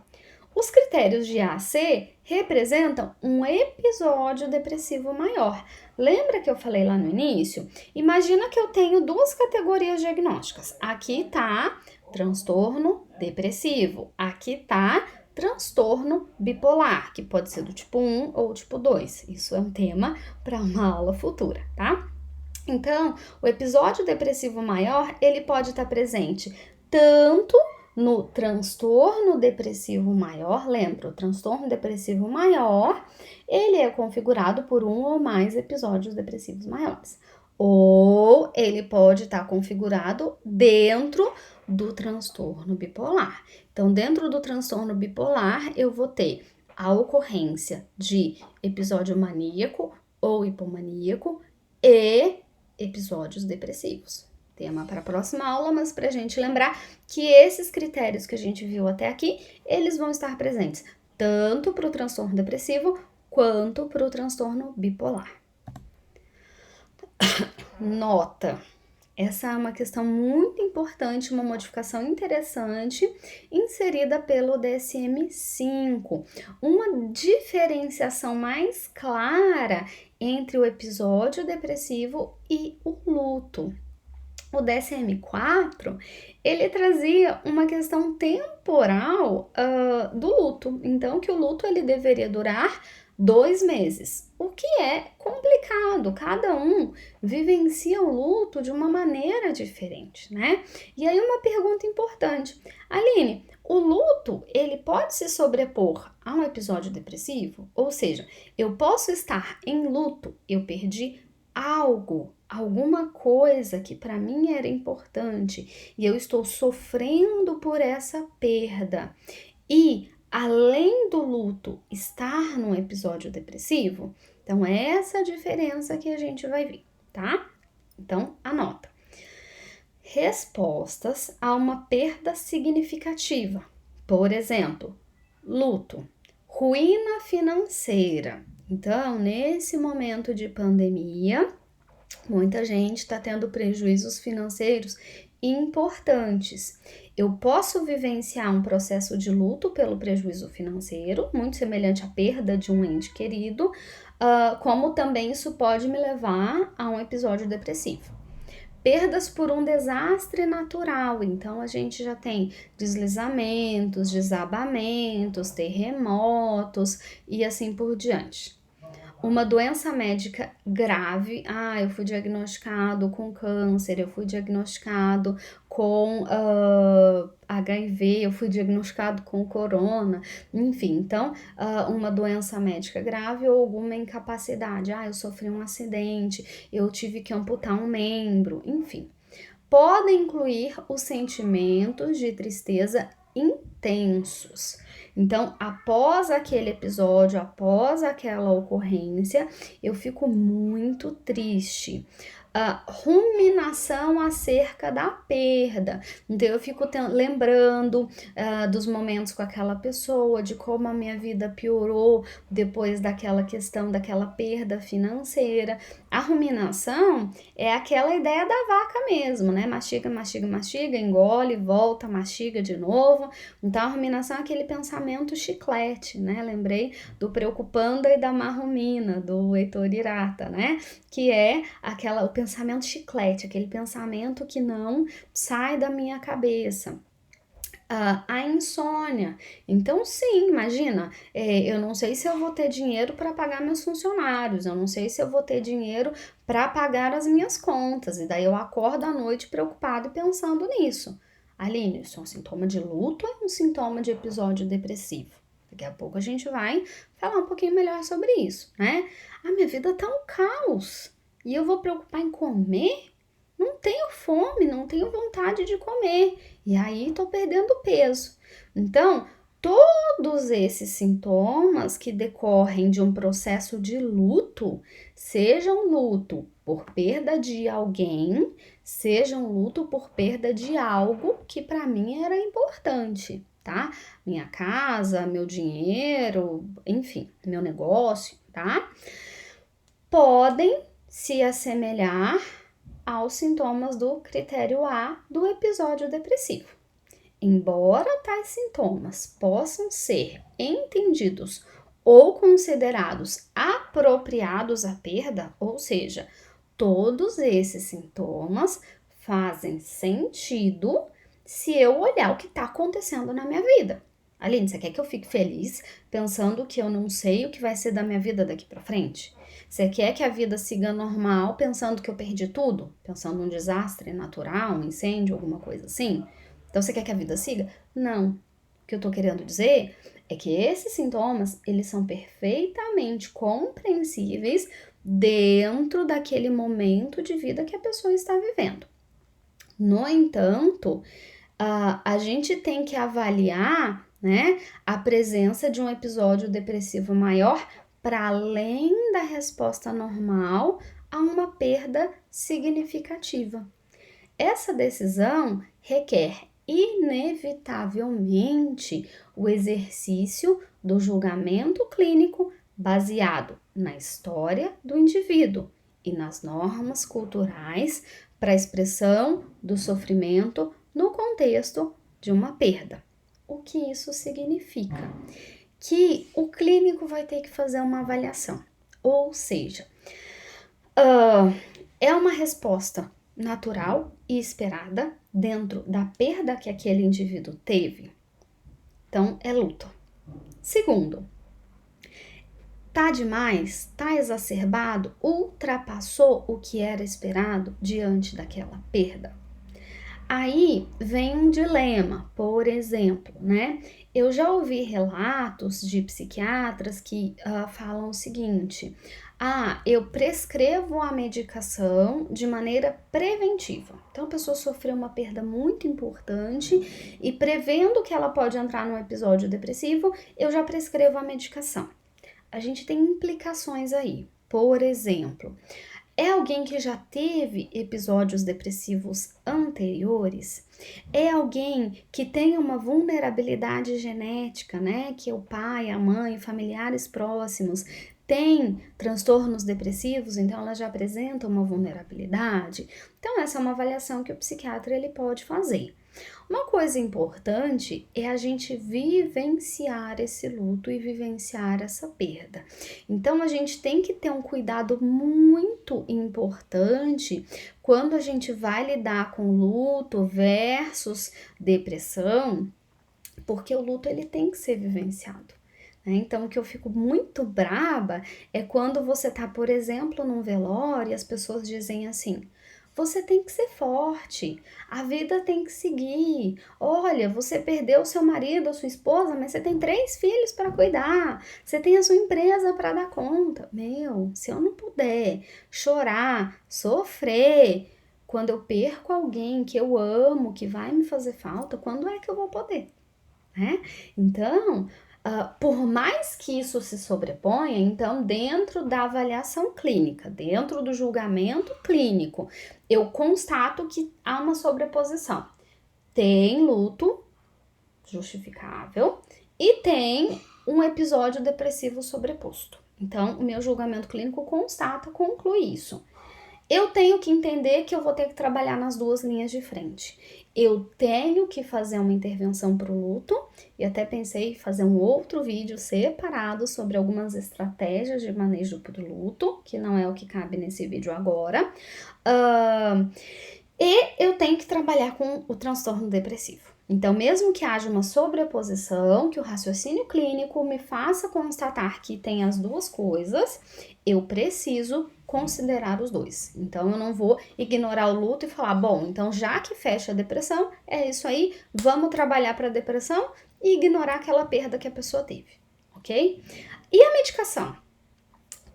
Os critérios de A a C representam um episódio depressivo maior. Lembra que eu falei lá no início? Imagina que eu tenho duas categorias diagnósticas. Aqui tá transtorno depressivo. Aqui tá transtorno bipolar, que pode ser do tipo 1 ou tipo 2. Isso é um tema para uma aula futura, tá? Então, o episódio depressivo maior, ele pode estar presente tanto no transtorno depressivo maior, lembra, o transtorno depressivo maior, ele é configurado por um ou mais episódios depressivos maiores. Ou ele pode estar configurado dentro do transtorno bipolar. Então, dentro do transtorno bipolar, eu vou ter a ocorrência de episódio maníaco ou hipomaníaco e episódios depressivos. Tema para a próxima aula, mas para a gente lembrar que esses critérios que a gente viu até aqui, eles vão estar presentes tanto para o transtorno depressivo quanto para o transtorno bipolar. Nota. Essa é uma questão muito importante, uma modificação interessante inserida pelo DSM-5. Uma diferenciação mais clara entre o episódio depressivo e o luto. O DSM-4, ele trazia uma questão temporal do luto. Então, que o luto ele deveria durar 2 meses, o que é complicado, cada um vivencia o luto de uma maneira diferente, né? E aí uma pergunta importante, Aline, o luto, ele pode se sobrepor a um episódio depressivo? Ou seja, eu posso estar em luto, eu perdi algo, alguma coisa que para mim era importante e eu estou sofrendo por essa perda e além do luto estar num episódio depressivo, então é essa diferença que a gente vai ver, tá? Então anota. Respostas a uma perda significativa. Por exemplo, luto, ruína financeira. Então, nesse momento de pandemia, muita gente está tendo prejuízos financeiros importantes. Eu posso vivenciar um processo de luto pelo prejuízo financeiro, muito semelhante à perda de um ente querido, como também isso pode me levar a um episódio depressivo. Perdas por um desastre natural, então a gente já tem deslizamentos, desabamentos, terremotos e assim por diante. Uma doença médica grave, eu fui diagnosticado com câncer, eu fui diagnosticado com HIV, eu fui diagnosticado com corona, enfim, então uma doença médica grave ou alguma incapacidade, eu sofri um acidente, eu tive que amputar um membro, enfim. Podem incluir os sentimentos de tristeza intensos. Então, após aquele episódio, após aquela ocorrência, eu fico muito triste. Ruminação acerca da perda. Então, eu fico lembrando dos momentos com aquela pessoa, de como a minha vida piorou depois daquela questão, daquela perda financeira. A ruminação é aquela ideia da vaca mesmo, né? Mastiga, mastiga, mastiga, engole, volta, mastiga de novo. Então, a ruminação é aquele pensamento chiclete, né? Lembrei do Preocupanda e da Marrumina, do Heitor Hirata, né? Que é o pensamento chiclete, aquele pensamento que não sai da minha cabeça. A insônia. Então, sim, imagina, eu não sei se eu vou ter dinheiro para pagar meus funcionários, eu não sei se eu vou ter dinheiro para pagar as minhas contas, e daí eu acordo à noite preocupado e pensando nisso. Aline, isso é um sintoma de luto ou é um sintoma de episódio depressivo? Daqui a pouco a gente vai falar um pouquinho melhor sobre isso, né? Minha vida tá um caos e eu vou preocupar em comer? Não tenho fome, não tenho vontade de comer. E aí tô perdendo peso. Então, todos esses sintomas que decorrem de um processo de luto, seja um luto por perda de alguém, seja um luto por perda de algo que para mim era importante, tá? Minha casa, meu dinheiro, enfim, meu negócio, tá? Podem se assemelhar aos sintomas do critério A do episódio depressivo. Embora tais sintomas possam ser entendidos ou considerados apropriados à perda, ou seja, todos esses sintomas fazem sentido se eu olhar o que está acontecendo na minha vida. Aline, você quer que eu fique feliz pensando que eu não sei o que vai ser da minha vida daqui para frente? Você quer que a vida siga normal pensando que eu perdi tudo? Pensando num desastre natural, um incêndio, alguma coisa assim? Então você quer que a vida siga? Não. O que eu tô querendo dizer é que esses sintomas, eles são perfeitamente compreensíveis dentro daquele momento de vida que a pessoa está vivendo. No entanto, a gente tem que avaliar, né, a presença de um episódio depressivo maior para além da resposta normal a uma perda significativa. Essa decisão requer inevitavelmente o exercício do julgamento clínico baseado na história do indivíduo e nas normas culturais para a expressão do sofrimento no contexto de uma perda. O que isso significa? Que o clínico vai ter que fazer uma avaliação, ou seja, é uma resposta natural e esperada dentro da perda que aquele indivíduo teve. Então, é luto. Segundo, tá demais, tá exacerbado, ultrapassou o que era esperado diante daquela perda. Aí vem um dilema, por exemplo, né? Eu já ouvi relatos de psiquiatras que falam o seguinte: eu prescrevo a medicação de maneira preventiva. Então a pessoa sofreu uma perda muito importante e prevendo que ela pode entrar num episódio depressivo, eu já prescrevo a medicação. A gente tem implicações aí. Por exemplo, é alguém que já teve episódios depressivos anteriores? É alguém que tem uma vulnerabilidade genética, né? Que o pai, a mãe, familiares próximos têm transtornos depressivos, então ela já apresenta uma vulnerabilidade. Então essa é uma avaliação que o psiquiatra ele pode fazer. Uma coisa importante é a gente vivenciar esse luto e vivenciar essa perda. Então a gente tem que ter um cuidado muito importante quando a gente vai lidar com luto versus depressão, porque o luto ele tem que ser vivenciado. Então, o que eu fico muito braba é quando você tá, por exemplo, num velório e as pessoas dizem assim: você tem que ser forte, a vida tem que seguir. Olha, você perdeu seu marido, a sua esposa, mas você tem 3 filhos para cuidar, você tem a sua empresa para dar conta. Meu, se eu não puder chorar, sofrer, quando eu perco alguém que eu amo, que vai me fazer falta, quando é que eu vou poder? Né? Então, por mais que isso se sobreponha, então, dentro da avaliação clínica, dentro do julgamento clínico, eu constato que há uma sobreposição. Tem luto justificável e tem um episódio depressivo sobreposto. Então, o meu julgamento clínico conclui isso. eu tenho que entender que eu vou ter que trabalhar nas duas linhas de frente. Eu tenho que fazer uma intervenção para o luto, e até pensei em fazer um outro vídeo separado sobre algumas estratégias de manejo para o luto, que não é o que cabe nesse vídeo agora. E eu tenho que trabalhar com o transtorno depressivo. Então, mesmo que haja uma sobreposição, que o raciocínio clínico me faça constatar que tem as duas coisas, eu preciso considerar os dois. Então, eu não vou ignorar o luto e falar, bom, então já que fecha a depressão, é isso aí, vamos trabalhar para a depressão e ignorar aquela perda que a pessoa teve, ok? E a medicação?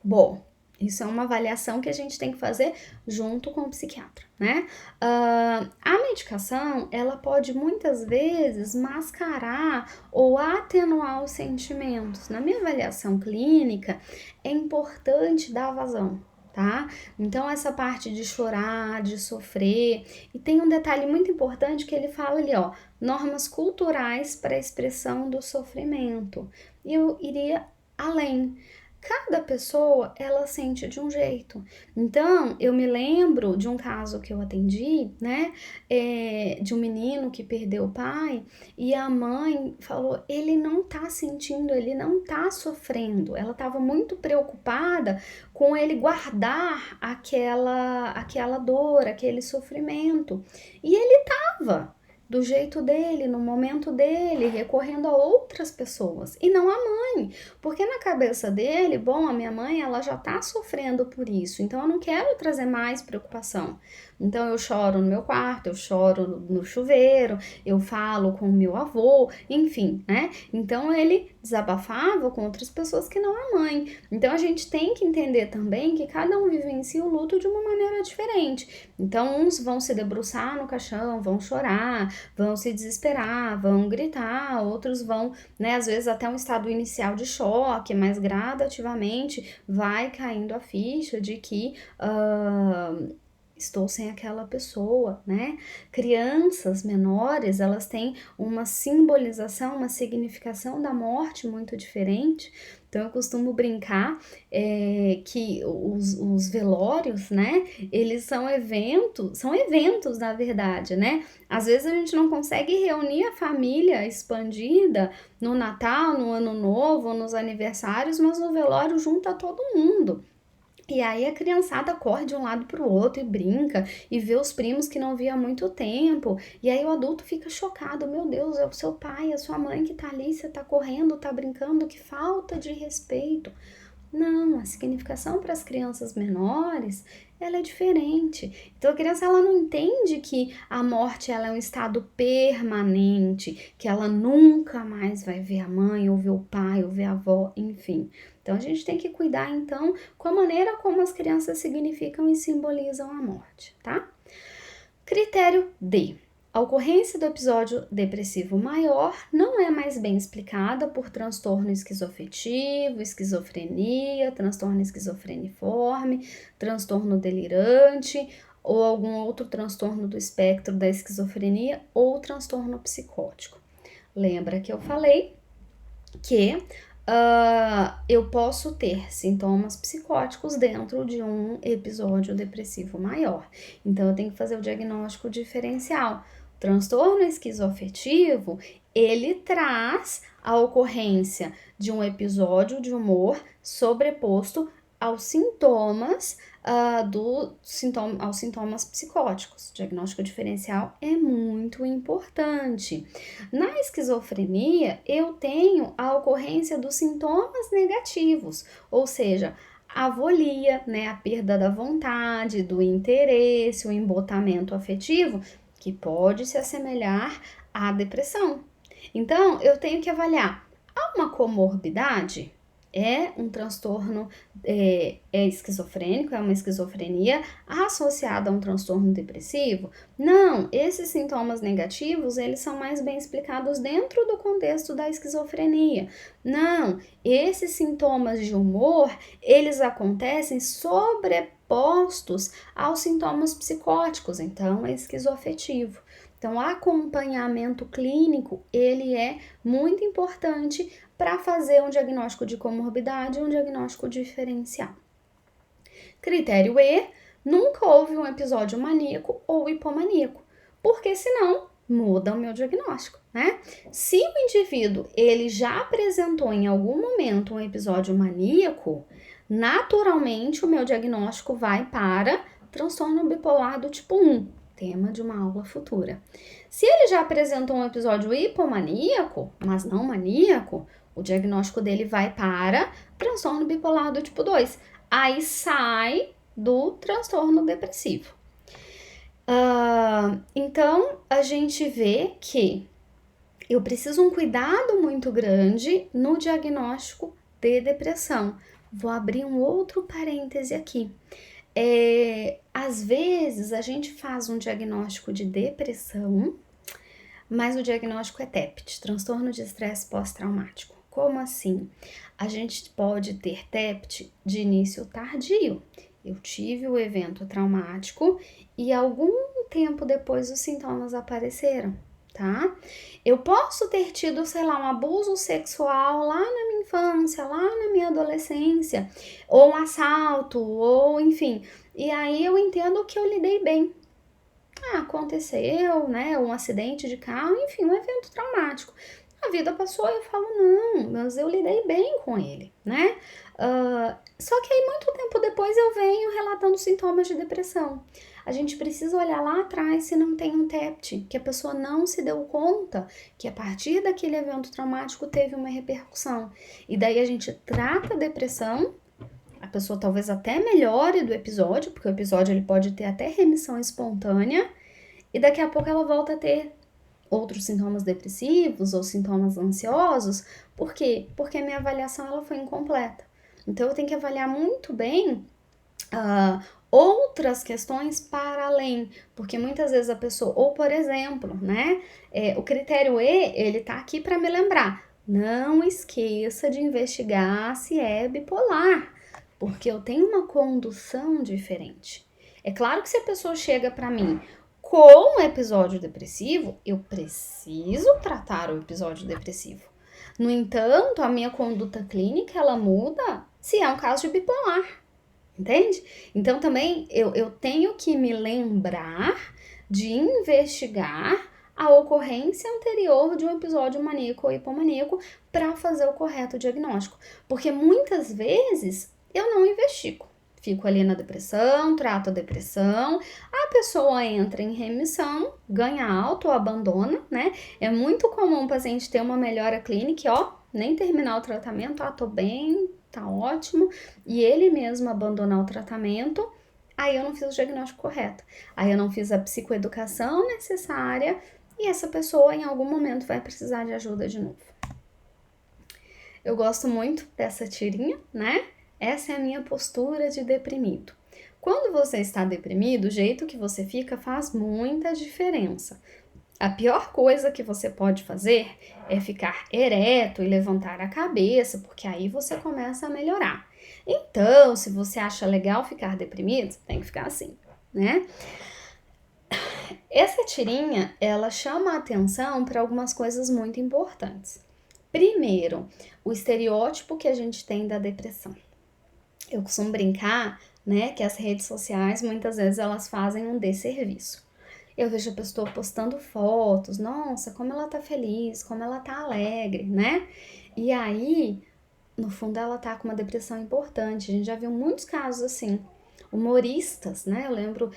Bom, isso é uma avaliação que a gente tem que fazer junto com o psiquiatra, né? A medicação, ela pode muitas vezes mascarar ou atenuar os sentimentos. Na minha avaliação clínica, é importante dar vazão, tá? Então, essa parte de chorar, de sofrer, e tem um detalhe muito importante que ele fala ali, ó, normas culturais para a expressão do sofrimento. E eu iria além. Cada pessoa, ela sente de um jeito. Então, eu me lembro de um caso que eu atendi, né, de um menino que perdeu o pai, e a mãe falou, ele não tá sentindo, ele não tá sofrendo. Ela tava muito preocupada com ele guardar aquela dor, aquele sofrimento. E ele tava do jeito dele, no momento dele, recorrendo a outras pessoas, e não a mãe, porque na cabeça dele, bom, a minha mãe, ela já tá sofrendo por isso, então eu não quero trazer mais preocupação. Então eu choro no meu quarto, eu choro no chuveiro, eu falo com o meu avô, enfim, né? Então ele desabafava com outras pessoas que não a mãe. Então a gente tem que entender também que cada um vivencia o luto de uma maneira diferente. Então uns vão se debruçar no caixão, vão chorar, vão se desesperar, vão gritar, outros vão, né, às vezes até um estado inicial de choque, mas gradativamente vai caindo a ficha de que estou sem aquela pessoa, né? Crianças menores, elas têm uma simbolização, uma significação da morte muito diferente. Então, eu costumo brincar que os velórios, né, eles são eventos, na verdade, né? Às vezes a gente não consegue reunir a família expandida no Natal, no Ano Novo, nos aniversários, mas no velório junta todo mundo. E aí a criançada corre de um lado para o outro e brinca e vê os primos que não via há muito tempo. E aí o adulto fica chocado, meu Deus, é o seu pai, a sua mãe que tá ali, você tá correndo, tá brincando, que falta de respeito. Não, a significação para as crianças menores, ela é diferente. Então a criança ela não entende que a morte ela é um estado permanente, que ela nunca mais vai ver a mãe, ou ver o pai, ou ver a avó, enfim. Então a gente tem que cuidar então com a maneira como as crianças significam e simbolizam a morte, tá? Critério D. A ocorrência do episódio depressivo maior não é mais bem explicada por transtorno esquizoafetivo, esquizofrenia, transtorno esquizofreniforme, transtorno delirante ou algum outro transtorno do espectro da esquizofrenia ou transtorno psicótico. Lembra que eu falei que eu posso ter sintomas psicóticos dentro de um episódio depressivo maior. Então, eu tenho que fazer o diagnóstico diferencial. O transtorno esquizoafetivo, ele traz a ocorrência de um episódio de humor sobreposto aos sintomas aos sintomas psicóticos. O diagnóstico diferencial é muito importante. Na esquizofrenia, eu tenho a ocorrência dos sintomas negativos, ou seja, a avolia, né, a perda da vontade, do interesse, o embotamento afetivo, que pode se assemelhar à depressão. Então, eu tenho que avaliar, há uma comorbidade? É um transtorno esquizofrênico, é uma esquizofrenia associada a um transtorno depressivo? Não, esses sintomas negativos, eles são mais bem explicados dentro do contexto da esquizofrenia. Não, esses sintomas de humor, eles acontecem sobrepostos aos sintomas psicóticos, então é esquizoafetivo. Então, o acompanhamento clínico, ele é muito importante para fazer um diagnóstico de comorbidade e um diagnóstico diferencial. Critério E, nunca houve um episódio maníaco ou hipomaníaco, porque senão muda o meu diagnóstico, né? Se o indivíduo ele já apresentou em algum momento um episódio maníaco, naturalmente o meu diagnóstico vai para transtorno bipolar do tipo 1, tema de uma aula futura. Se ele já apresentou um episódio hipomaníaco, mas não maníaco, o diagnóstico dele vai para transtorno bipolar do tipo 2. Aí sai do transtorno depressivo. Então, a gente vê que eu preciso um cuidado muito grande no diagnóstico de depressão. Vou abrir um outro parêntese aqui. Às vezes, a gente faz um diagnóstico de depressão, mas o diagnóstico é TEPT, transtorno de estresse pós-traumático. Como assim? A gente pode ter TEPT de início tardio. Eu tive o evento traumático e algum tempo depois os sintomas apareceram, tá? Eu posso ter tido, sei lá, um abuso sexual lá na minha infância, lá na minha adolescência, ou um assalto, ou enfim. E aí eu entendo que eu lidei bem. Aconteceu, né, um acidente de carro, enfim, um evento traumático. A vida passou e eu falo, não, mas eu lidei bem com ele, né? Só que aí, muito tempo depois, eu venho relatando sintomas de depressão. A gente precisa olhar lá atrás se não tem um TEPT, que a pessoa não se deu conta que a partir daquele evento traumático teve uma repercussão. E daí a gente trata a depressão, a pessoa talvez até melhore do episódio, porque o episódio ele pode ter até remissão espontânea, e daqui a pouco ela volta a ter outros sintomas depressivos ou sintomas ansiosos. Por quê? Porque a minha avaliação ela foi incompleta. Então eu tenho que avaliar muito bem outras questões para além, porque muitas vezes a pessoa, ou por exemplo, né, o critério E, ele tá aqui para me lembrar, não esqueça de investigar se é bipolar, porque eu tenho uma condução diferente. É claro que se a pessoa chega para mim com um episódio depressivo, eu preciso tratar o episódio depressivo. No entanto, a minha conduta clínica, ela muda se é um caso de bipolar, entende? Então, também, eu tenho que me lembrar de investigar a ocorrência anterior de um episódio maníaco ou hipomaníaco para fazer o correto diagnóstico. Porque muitas vezes eu não investigo. Fico ali na depressão, trato a depressão, a pessoa entra em remissão, ganha alta ou abandona, né? É muito comum o paciente ter uma melhora clínica, nem terminar o tratamento, tô bem, tá ótimo, e ele mesmo abandonar o tratamento, aí eu não fiz o diagnóstico correto, aí eu não fiz a psicoeducação necessária e essa pessoa em algum momento vai precisar de ajuda de novo. Eu gosto muito dessa tirinha, né? Essa é a minha postura de deprimido. Quando você está deprimido, o jeito que você fica faz muita diferença. A pior coisa que você pode fazer é ficar ereto e levantar a cabeça, porque aí você começa a melhorar. Então, se você acha legal ficar deprimido, você tem que ficar assim, né? Essa tirinha, ela chama a atenção para algumas coisas muito importantes. Primeiro, o estereótipo que a gente tem da depressão. Eu costumo brincar, né, que as redes sociais, muitas vezes, elas fazem um desserviço. Eu vejo a pessoa postando fotos, nossa, como ela tá feliz, como ela tá alegre, né? E aí, no fundo, ela tá com uma depressão importante. A gente já viu muitos casos assim. Humoristas, né? Eu lembro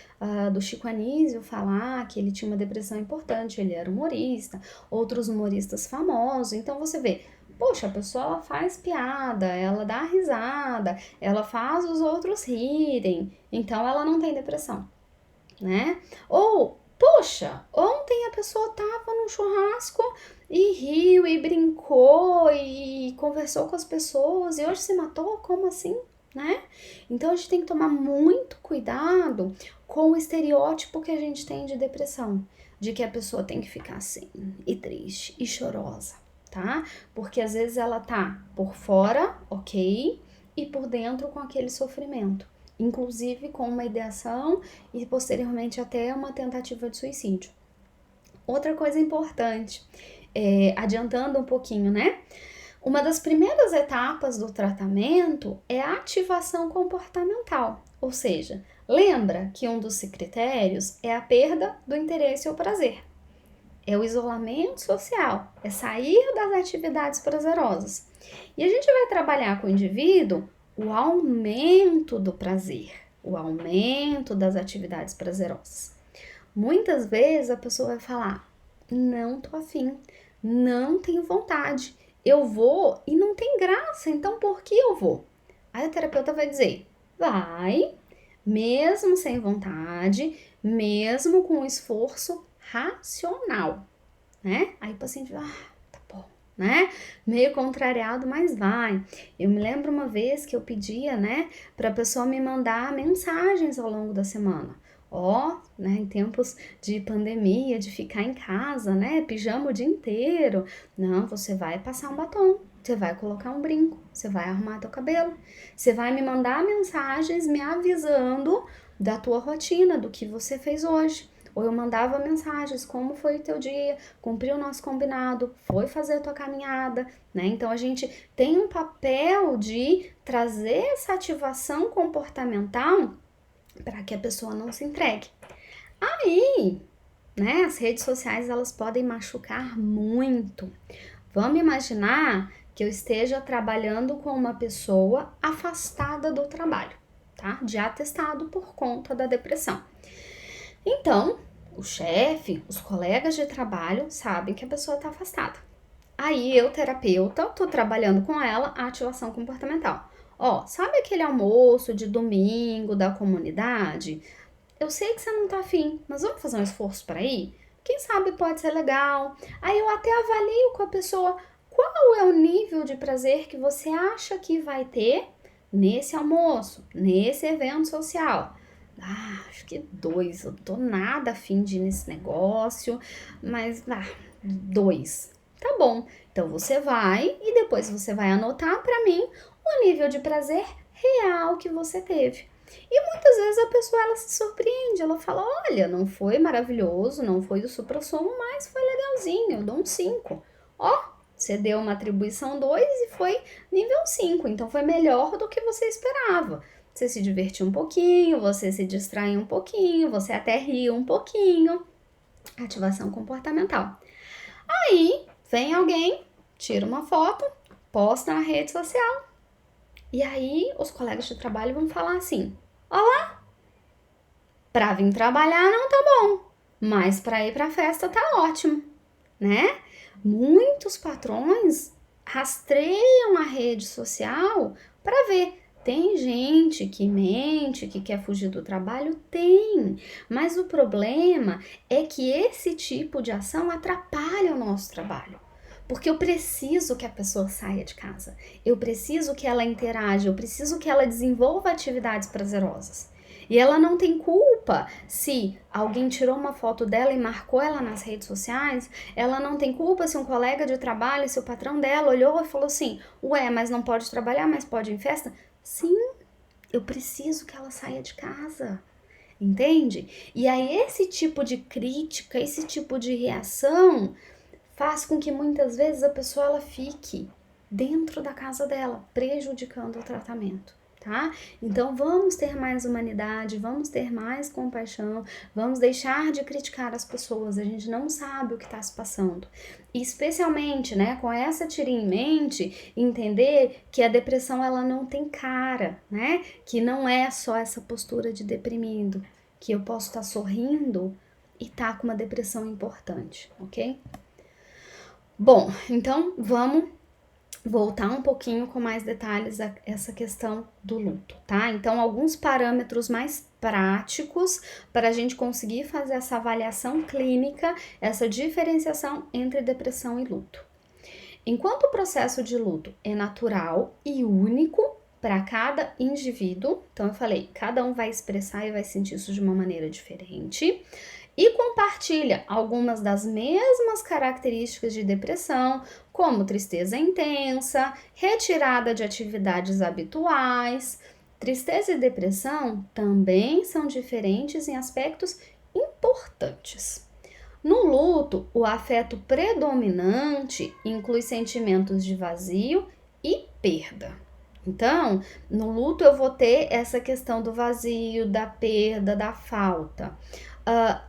do Chico Anísio falar que ele tinha uma depressão importante, ele era humorista, outros humoristas famosos. Então você vê, poxa, a pessoa ela faz piada, ela dá risada, ela faz os outros rirem, então ela não tem depressão, né? Ou, poxa, ontem a pessoa tava num churrasco e riu e brincou e conversou com as pessoas e hoje se matou, como assim? Né? Então a gente tem que tomar muito cuidado com o estereótipo que a gente tem de depressão, de que a pessoa tem que ficar assim, e triste, e chorosa, tá? Porque às vezes ela tá por fora, ok, e por dentro com aquele sofrimento, inclusive com uma ideação e posteriormente até uma tentativa de suicídio. Outra coisa importante, adiantando um pouquinho, né? Uma das primeiras etapas do tratamento é a ativação comportamental, ou seja, lembra que um dos critérios é a perda do interesse ou prazer. É o isolamento social, é sair das atividades prazerosas. E a gente vai trabalhar com o indivíduo o aumento do prazer, o aumento das atividades prazerosas. Muitas vezes a pessoa vai falar: não tô afim, não tenho vontade, eu vou e não tem graça, então por que eu vou? Aí o terapeuta vai dizer: vai, mesmo sem vontade, mesmo com esforço racional, né? Aí o paciente vai: tá bom, né? Meio contrariado, mas vai. Eu me lembro uma vez que eu pedia, né, pra pessoa me mandar mensagens ao longo da semana. Né, em tempos de pandemia, de ficar em casa, né, pijama o dia inteiro. Não, você vai passar um batom, você vai colocar um brinco, você vai arrumar teu cabelo, você vai me mandar mensagens me avisando da tua rotina, do que você fez hoje. Ou eu mandava mensagens, como foi o teu dia, cumpriu o nosso combinado, foi fazer a tua caminhada, né? Então a gente tem um papel de trazer essa ativação comportamental para que a pessoa não se entregue. Aí, né, as redes sociais elas podem machucar muito. Vamos imaginar que eu esteja trabalhando com uma pessoa afastada do trabalho, tá? De atestado por conta da depressão. Então, o chefe, os colegas de trabalho sabem que a pessoa está afastada. Aí eu, terapeuta, tô trabalhando com ela a ativação comportamental. Sabe aquele almoço de domingo da comunidade? Eu sei que você não tá afim, mas vamos fazer um esforço para ir? Quem sabe pode ser legal. Aí eu até avalio com a pessoa qual é o nível de prazer que você acha que vai ter nesse almoço, nesse evento social. Acho que 2, eu tô nada afim de ir nesse negócio, mas 2. Tá bom, então você vai e depois você vai anotar para mim o nível de prazer real que você teve. E muitas vezes a pessoa ela se surpreende, ela fala: olha, não foi maravilhoso, não foi do suprassumo, mas foi legalzinho, eu dou um 5. Você deu uma atribuição 2 e foi nível 5, então foi melhor do que você esperava. Você se divertiu um pouquinho, você se distraiu um pouquinho, você até riu um pouquinho. Ativação comportamental. Aí vem alguém, tira uma foto, posta na rede social. E aí os colegas de trabalho vão falar assim: olá, pra vir trabalhar não tá bom, mas pra ir pra festa tá ótimo, né? Muitos patrões rastreiam a rede social para ver. Tem gente que mente, que quer fugir do trabalho? Tem. Mas o problema é que esse tipo de ação atrapalha o nosso trabalho. Porque eu preciso que a pessoa saia de casa. Eu preciso que ela interaja, eu preciso que ela desenvolva atividades prazerosas. E ela não tem culpa se alguém tirou uma foto dela e marcou ela nas redes sociais. Ela não tem culpa se um colega de trabalho, se o patrão dela olhou e falou assim: ué, mas não pode trabalhar, mas pode ir em festa? Sim, eu preciso que ela saia de casa. Entende? E aí esse tipo de crítica, esse tipo de reação faz com que muitas vezes a pessoa ela fique dentro da casa dela, prejudicando o tratamento, tá? Então vamos ter mais humanidade, vamos ter mais compaixão, vamos deixar de criticar as pessoas, a gente não sabe o que está se passando. E especialmente, né, com essa tirinha em mente, entender que a depressão ela não tem cara, né? Que não é só essa postura de deprimido, que eu posso estar sorrindo e tá com uma depressão importante, ok? Bom, então vamos voltar um pouquinho com mais detalhes a essa questão do luto, tá? Então, alguns parâmetros mais práticos para a gente conseguir fazer essa avaliação clínica, essa diferenciação entre depressão e luto. Enquanto o processo de luto é natural e único para cada indivíduo, então eu falei, cada um vai expressar e vai sentir isso de uma maneira diferente, e compartilha algumas das mesmas características de depressão, como tristeza intensa, retirada de atividades habituais. Tristeza e depressão também são diferentes em aspectos importantes. No luto, o afeto predominante inclui sentimentos de vazio e perda. Então, no luto eu vou ter essa questão do vazio, da perda, da falta.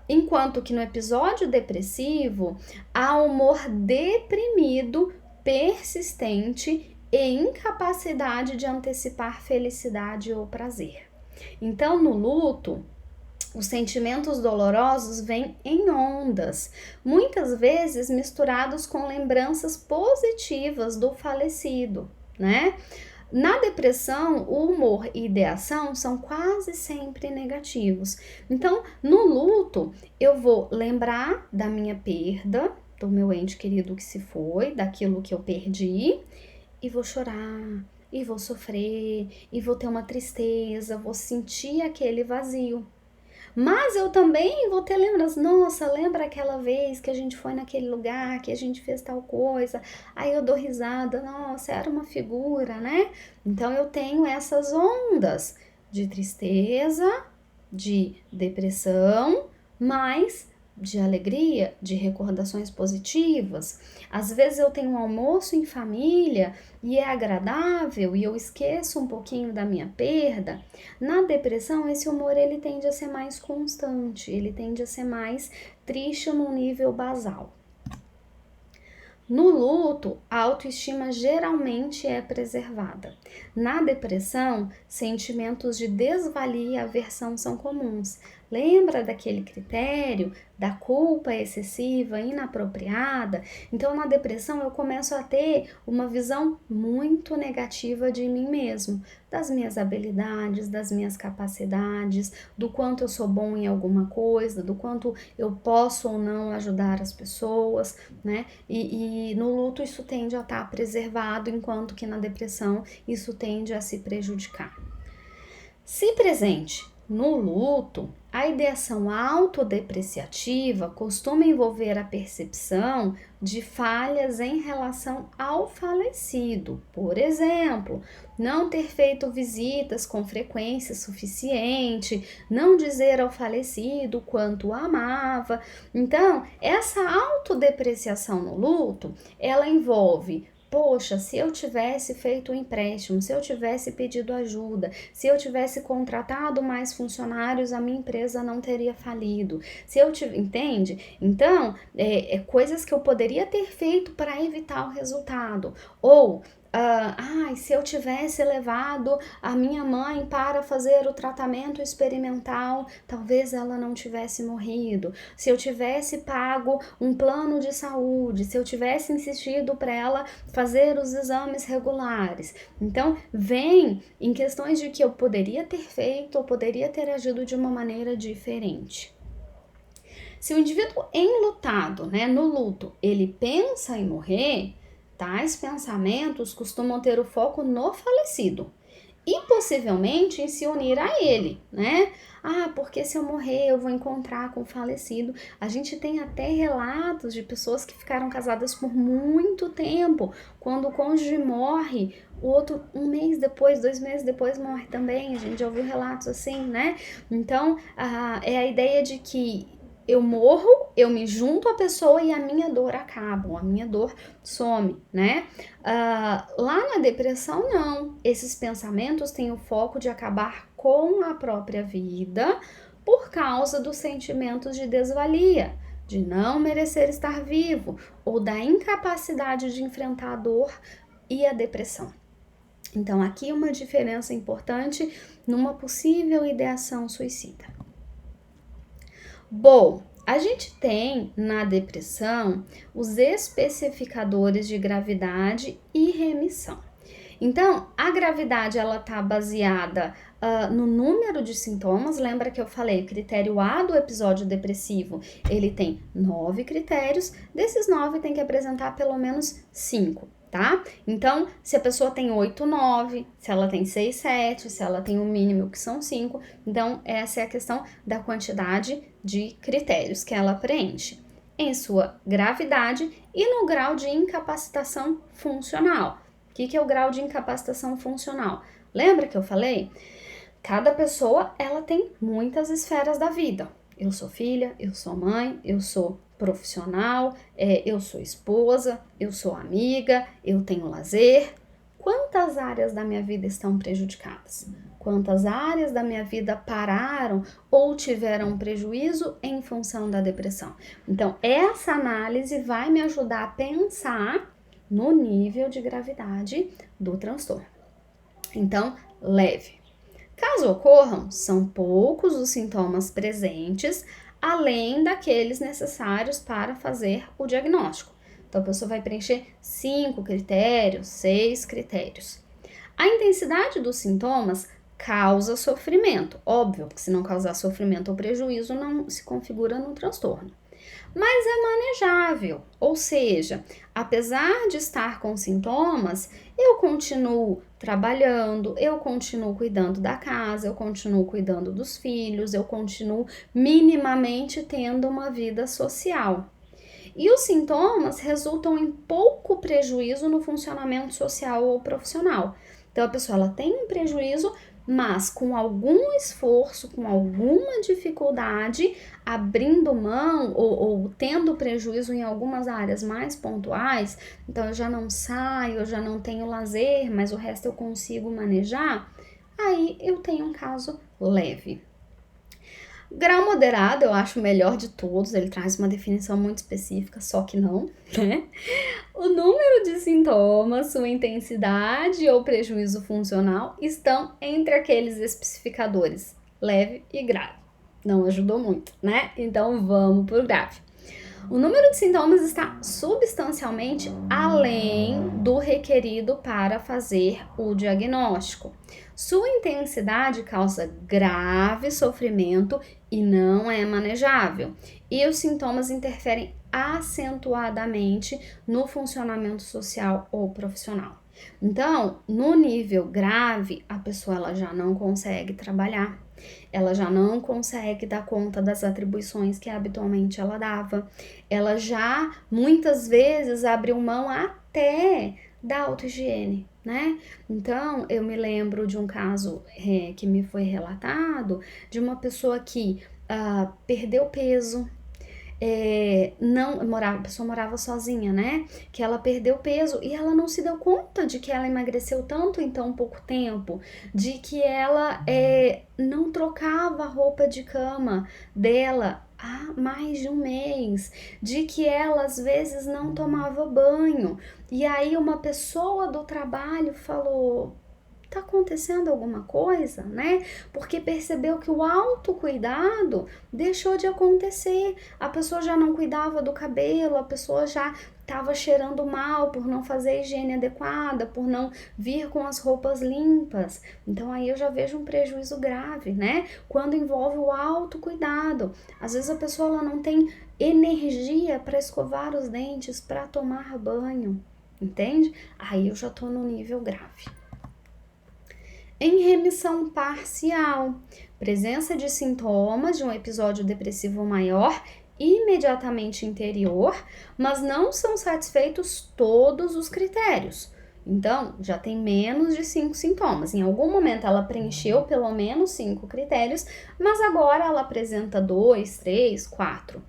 Enquanto que no episódio depressivo, há humor deprimido, persistente e incapacidade de antecipar felicidade ou prazer. Então, no luto, os sentimentos dolorosos vêm em ondas, muitas vezes misturados com lembranças positivas do falecido, né? Na depressão, o humor e ideação são quase sempre negativos. Então, no luto, eu vou lembrar da minha perda, do meu ente querido que se foi, daquilo que eu perdi, e vou chorar, e vou sofrer, e vou ter uma tristeza, vou sentir aquele vazio. Mas eu também vou ter lembranças. Nossa, lembra aquela vez que a gente foi naquele lugar, que a gente fez tal coisa? Aí eu dou risada. Nossa, era uma figura, né? Então eu tenho essas ondas de tristeza, de depressão, mas de alegria, de recordações positivas. Às vezes eu tenho um almoço em família e é agradável e eu esqueço um pouquinho da minha perda. Na depressão, esse humor ele tende a ser mais constante, ele tende a ser mais triste num nível basal. No luto, a autoestima geralmente é preservada. Na depressão, sentimentos de desvalia e aversão são comuns. Lembra daquele critério da culpa excessiva, inapropriada? Então, na depressão, eu começo a ter uma visão muito negativa de mim mesmo, das minhas habilidades, das minhas capacidades, do quanto eu sou bom em alguma coisa, do quanto eu posso ou não ajudar as pessoas, né? E no luto isso tende a estar preservado, enquanto que na depressão isso tende a se prejudicar. Se presente no luto, a ideação autodepreciativa costuma envolver a percepção de falhas em relação ao falecido. Por exemplo, não ter feito visitas com frequência suficiente, não dizer ao falecido quanto o amava. Então, essa autodepreciação no luto, ela envolve: poxa, se eu tivesse feito um empréstimo, se eu tivesse pedido ajuda, se eu tivesse contratado mais funcionários, a minha empresa não teria falido. Entende? Então, coisas que eu poderia ter feito para evitar o resultado. Ou se eu tivesse levado a minha mãe para fazer o tratamento experimental, talvez ela não tivesse morrido. Se eu tivesse pago um plano de saúde, se eu tivesse insistido para ela fazer os exames regulares. Então, vem em questões de que eu poderia ter feito ou poderia ter agido de uma maneira diferente. Se o indivíduo enlutado, né, no luto, ele pensa em morrer, tais pensamentos costumam ter o foco no falecido e possivelmente em se unir a ele, né? Porque se eu morrer eu vou encontrar com o falecido. A gente tem até relatos de pessoas que ficaram casadas por muito tempo. Quando o cônjuge morre, o outro 1 mês depois, 2 meses depois morre também. A gente já ouviu relatos assim, né? Então, é a ideia de que eu morro, eu me junto à pessoa e a minha dor acaba, a minha dor some, né? Lá na depressão, não. Esses pensamentos têm o foco de acabar com a própria vida por causa dos sentimentos de desvalia, de não merecer estar vivo ou da incapacidade de enfrentar a dor e a depressão. Então, aqui uma diferença importante numa possível ideação suicida. Bom, a gente tem na depressão os especificadores de gravidade e remissão. Então, a gravidade ela está baseada no número de sintomas. Lembra que eu falei, o critério A do episódio depressivo, ele tem 9 critérios, desses 9 tem que apresentar pelo menos 5. Tá? Então, se a pessoa tem 8, 9, se ela tem 6, 7, se ela tem o mínimo que são 5, então essa é a questão da quantidade de critérios que ela preenche em sua gravidade e no grau de incapacitação funcional. O que é o grau de incapacitação funcional? Lembra que eu falei? Cada pessoa ela tem muitas esferas da vida. Eu sou filha, eu sou mãe, eu sou profissional, eu sou esposa, eu sou amiga, eu tenho lazer. Quantas áreas da minha vida estão prejudicadas? Quantas áreas da minha vida pararam ou tiveram prejuízo em função da depressão? Então, essa análise vai me ajudar a pensar no nível de gravidade do transtorno. Então, leve. Caso ocorram, são poucos os sintomas presentes, além daqueles necessários para fazer o diagnóstico. Então, a pessoa vai preencher 5 critérios, 6 critérios. A intensidade dos sintomas causa sofrimento, óbvio, porque se não causar sofrimento ou prejuízo, não se configura no transtorno. Mas é manejável, ou seja, apesar de estar com sintomas, eu continuo trabalhando, eu continuo cuidando da casa, eu continuo cuidando dos filhos, eu continuo minimamente tendo uma vida social. E os sintomas resultam em pouco prejuízo no funcionamento social ou profissional. Então, a pessoa ela tem um prejuízo, mas com algum esforço, com alguma dificuldade, abrindo mão ou tendo prejuízo em algumas áreas mais pontuais, então eu já não saio, eu já não tenho lazer, mas o resto eu consigo manejar, aí eu tenho um caso leve. Grau moderado eu acho o melhor de todos, ele traz uma definição muito específica, só que não, né? O número de sintomas, sua intensidade ou prejuízo funcional estão entre aqueles especificadores leve e grave. Não ajudou muito, né? Então vamos pro grave. O número de sintomas está substancialmente além do requerido para fazer o diagnóstico. Sua intensidade causa grave sofrimento e não é manejável. E os sintomas interferem acentuadamente no funcionamento social ou profissional. Então, no nível grave, a pessoa ela já não consegue trabalhar, ela já não consegue dar conta das atribuições que habitualmente ela dava, ela já muitas vezes abriu mão até da autohigiene, né? Então, eu me lembro de um caso que me foi relatado de uma pessoa que perdeu peso, a pessoa morava sozinha, né? Que ela perdeu peso e ela não se deu conta de que ela emagreceu tanto em tão pouco tempo, de que ela não trocava a roupa de cama dela há mais de um mês, de que ela às vezes não tomava banho. E aí uma pessoa do trabalho falou: tá acontecendo alguma coisa, né? Porque percebeu que o autocuidado deixou de acontecer. A pessoa já não cuidava do cabelo, a pessoa já estava cheirando mal por não fazer a higiene adequada, por não vir com as roupas limpas. Então aí eu já vejo um prejuízo grave, né? Quando envolve o autocuidado. Às vezes a pessoa ela não tem energia para escovar os dentes, para tomar banho, entende? Aí eu já tô no nível grave. Em remissão parcial, presença de sintomas de um episódio depressivo maior imediatamente anterior, mas não são satisfeitos todos os critérios. Então, já tem menos de 5 sintomas. Em algum momento ela preencheu pelo menos 5 critérios, mas agora ela apresenta 2, 3, 4.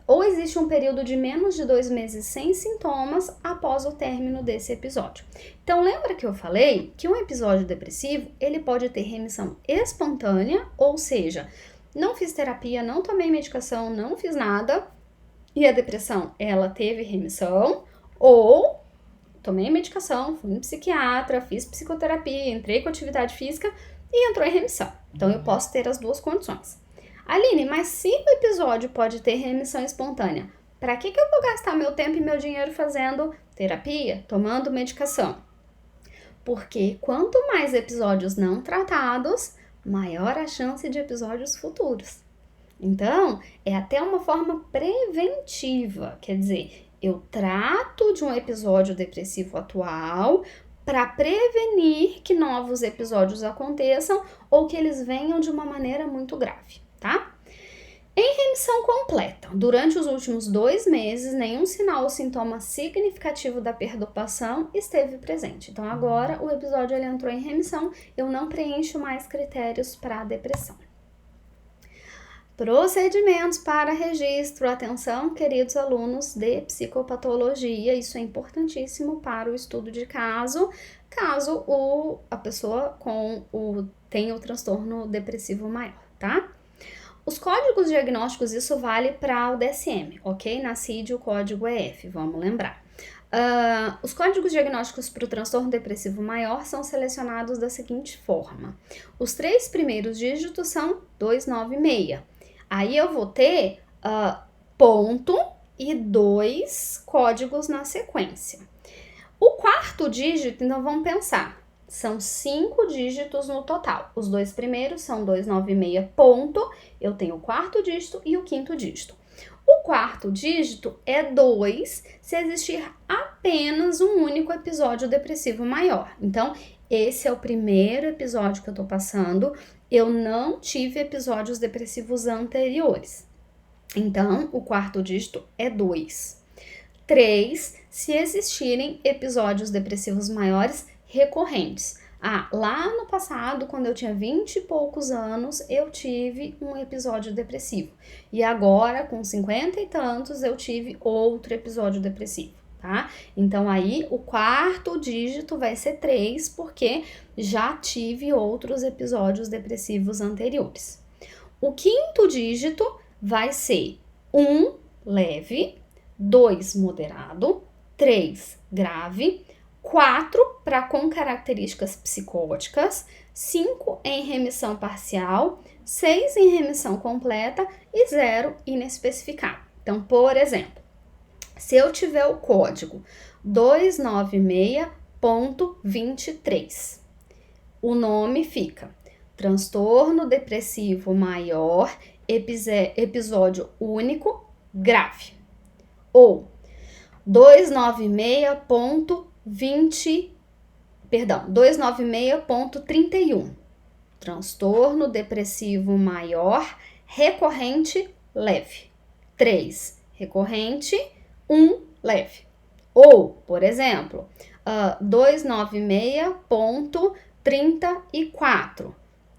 Ou existe um período de menos de 2 meses sem sintomas após o término desse episódio. Então, lembra que eu falei que um episódio depressivo, ele pode ter remissão espontânea, ou seja, não fiz terapia, não tomei medicação, não fiz nada, e a depressão, ela teve remissão, ou tomei medicação, fui no psiquiatra, fiz psicoterapia, entrei com atividade física e entrou em remissão. Então, eu posso ter as duas condições. Aline, mas se o episódio pode ter remissão espontânea, para que eu vou gastar meu tempo e meu dinheiro fazendo terapia, tomando medicação? Porque quanto mais episódios não tratados, maior a chance de episódios futuros. Então, é até uma forma preventiva, quer dizer, eu trato de um episódio depressivo atual para prevenir que novos episódios aconteçam ou que eles venham de uma maneira muito grave, tá? Em remissão completa, durante os últimos 2 meses, nenhum sinal ou sintoma significativo da perturbação esteve presente. Então, agora o episódio ele entrou em remissão, eu não preencho mais critérios para depressão. Procedimentos para registro. Atenção, queridos alunos de psicopatologia, isso é importantíssimo para o estudo de caso a pessoa tenha o transtorno depressivo maior, tá? Os códigos diagnósticos, isso vale para o DSM, ok? Na CID o código é F, vamos lembrar. Os códigos diagnósticos para o transtorno depressivo maior são selecionados da seguinte forma. Os 3 primeiros dígitos são 296. Aí eu vou ter ponto e 2 códigos na sequência. O 4º dígito, então vamos pensar, são 5 dígitos no total. Os 2 primeiros são 296 ponto, eu tenho o 4º dígito e o 5º dígito. O 4º dígito é 2 se existir apenas um único episódio depressivo maior. Então, esse é o primeiro episódio que eu tô passando. Eu não tive episódios depressivos anteriores. Então, o 4º dígito é 2. 3, se existirem episódios depressivos maiores recorrentes. Lá no passado, quando eu tinha 20 e poucos anos, eu tive um episódio depressivo. E agora, com 50 e tantos, eu tive outro episódio depressivo, tá? Então, aí, o 4º dígito vai ser 3, porque já tive outros episódios depressivos anteriores. O 5º dígito vai ser 1 leve, 2 moderado, 3 grave, 4 com características psicóticas, 5 em remissão parcial, 6 em remissão completa e 0 inespecificado. Então, por exemplo, se eu tiver o código 296.23, o nome fica transtorno depressivo maior, episódio único, grave. Ou 296.31, transtorno depressivo maior, recorrente, leve. 3, recorrente, 1, leve. Ou, por exemplo, 296.34,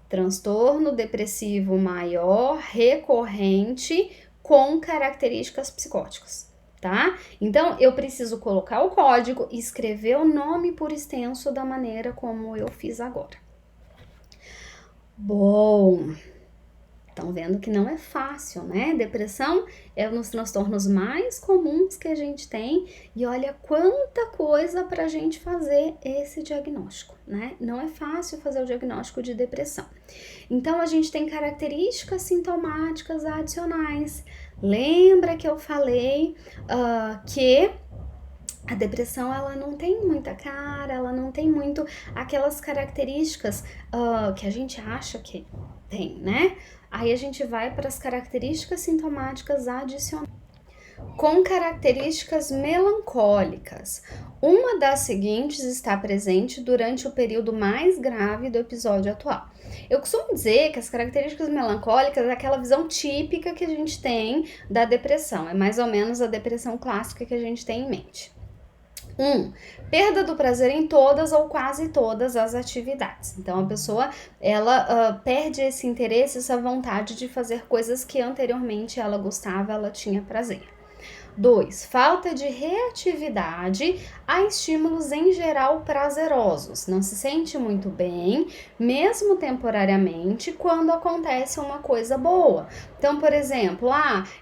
transtorno depressivo maior, recorrente, com características psicóticas. Tá? Então, eu preciso colocar o código e escrever o nome por extenso da maneira como eu fiz agora. Bom, estão vendo que não é fácil, né? Depressão é um dos transtornos mais comuns que a gente tem e olha quanta coisa pra gente fazer esse diagnóstico, né? Não é fácil fazer o diagnóstico de depressão. Então, a gente tem características sintomáticas adicionais. Lembra que eu falei que a depressão, ela não tem muita cara, ela não tem muito aquelas características que a gente acha que tem, né? Aí a gente vai para as características sintomáticas adicionais. Com características melancólicas. Uma das seguintes está presente durante o período mais grave do episódio atual. Eu costumo dizer que as características melancólicas é aquela visão típica que a gente tem da depressão. É mais ou menos a depressão clássica que a gente tem em mente. 1. Perda do prazer em todas ou quase todas as atividades. Então, a pessoa, ela perde esse interesse, essa vontade de fazer coisas que anteriormente ela gostava, ela tinha prazer. 2. Falta de reatividade a estímulos em geral prazerosos. Não se sente muito bem, mesmo temporariamente, quando acontece uma coisa boa. Então, por exemplo,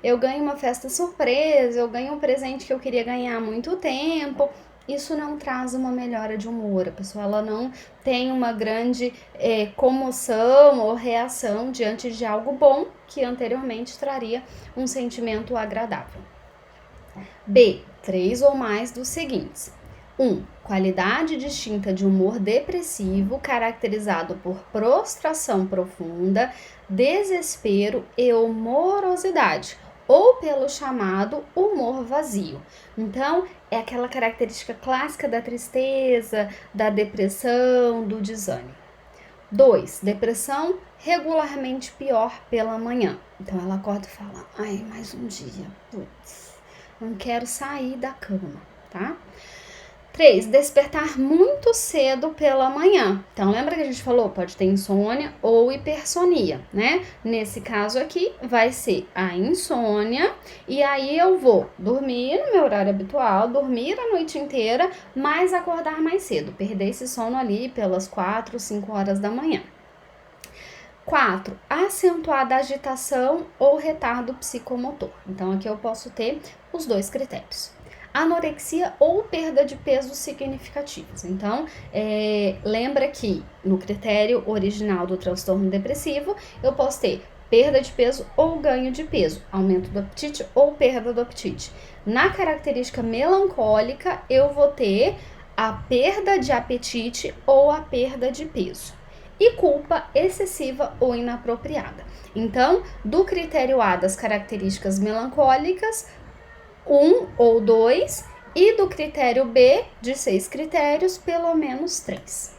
eu ganho uma festa surpresa, eu ganho um presente que eu queria ganhar há muito tempo. Isso não traz uma melhora de humor. A pessoa, ela não tem uma grande comoção ou reação diante de algo bom que anteriormente traria um sentimento agradável. B. 3 ou mais dos seguintes. 1. Qualidade distinta de humor depressivo caracterizado por prostração profunda, desespero e morosidade, ou pelo chamado humor vazio. Então, é aquela característica clássica da tristeza, da depressão, do desânimo. 2. Depressão regularmente pior pela manhã. Então, ela acorda e fala, mais um dia, putz. Não quero sair da cama, tá? 3, despertar muito cedo pela manhã. Então, lembra que a gente falou? Pode ter insônia ou hipersonia, né? Nesse caso aqui, vai ser a insônia. E aí eu vou dormir no meu horário habitual, dormir a noite inteira, mas acordar mais cedo. Perder esse sono ali pelas 4, 5 horas da manhã. 4, acentuada agitação ou retardo psicomotor. Então, aqui eu posso ter os dois critérios. Anorexia ou perda de peso significativos. Então, lembra que no critério original do transtorno depressivo, eu posso ter perda de peso ou ganho de peso, aumento do apetite ou perda do apetite. Na característica melancólica, eu vou ter a perda de apetite ou a perda de peso. E culpa excessiva ou inapropriada. Então, do critério A das características melancólicas, 1 ou 2, e do critério B, de 6 critérios, pelo menos 3.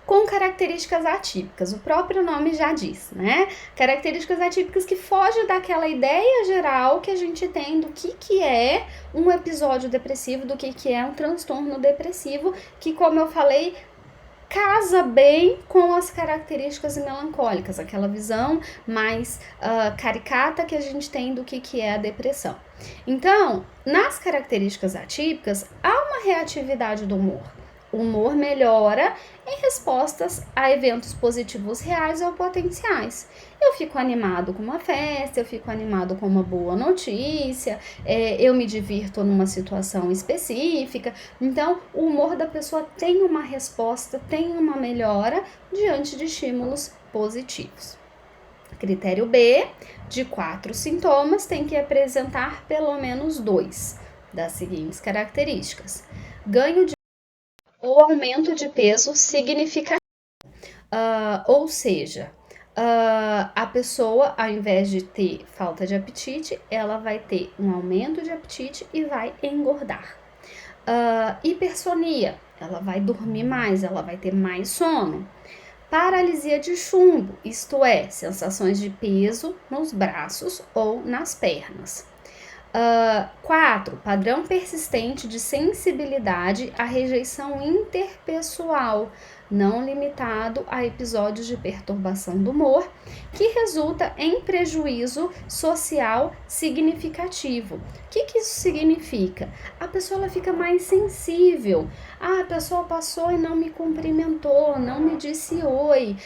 Com características atípicas, o próprio nome já diz, né? Características atípicas que fogem daquela ideia geral que a gente tem do que é um episódio depressivo, do que é um transtorno depressivo, que, como eu falei, casa bem com as características melancólicas, aquela visão mais caricata que a gente tem do que é a depressão. Então, nas características atípicas, há uma reatividade do humor. O humor melhora em respostas a eventos positivos reais ou potenciais. Eu fico animado com uma festa, eu fico animado com uma boa notícia, eu me divirto numa situação específica. Então, o humor da pessoa tem uma resposta, tem uma melhora diante de estímulos positivos. Critério B, de 4 sintomas, tem que apresentar pelo menos 2 das seguintes características: ganho de ou aumento de peso significativo. Ou seja, a pessoa, ao invés de ter falta de apetite, ela vai ter um aumento de apetite e vai engordar. Hipersonia, ela vai dormir mais, ela vai ter mais sono. Paralisia de chumbo, isto é, sensações de peso nos braços ou nas pernas. 4. Padrão persistente de sensibilidade à rejeição interpessoal, não limitado a episódios de perturbação do humor, que resulta em prejuízo social significativo. O que isso significa? A pessoa ela fica mais sensível. A pessoa passou e não me cumprimentou, não me disse oi,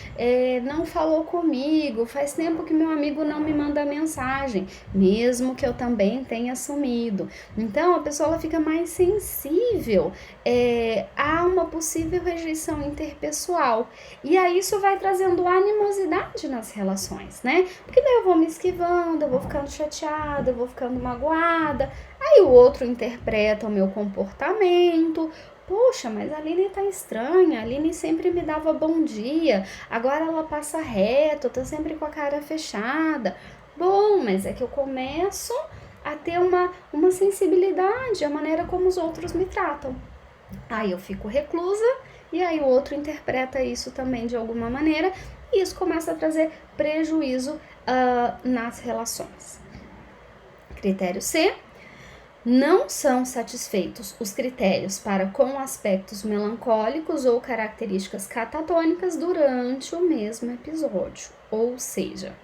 não falou comigo, faz tempo que meu amigo não me manda mensagem, mesmo que eu também tenha sumido. Então, a pessoa ela fica mais sensível a uma possível rejeição interpessoal. E aí isso vai trazendo animosidade nas relações, né? Porque daí eu vou me esquivando, eu vou ficando chateada, eu vou ficando magoada. Aí o outro interpreta o meu comportamento. Poxa, mas a Aline tá estranha, a Aline sempre me dava bom dia, agora ela passa reto, tá sempre com a cara fechada. Bom, mas é que eu começo a ter uma sensibilidade, a maneira como os outros me tratam. Aí eu fico reclusa e aí o outro interpreta isso também de alguma maneira e isso começa a trazer prejuízo nas relações. Critério C. Não são satisfeitos os critérios para com aspectos melancólicos ou características catatônicas durante o mesmo episódio. Ou seja,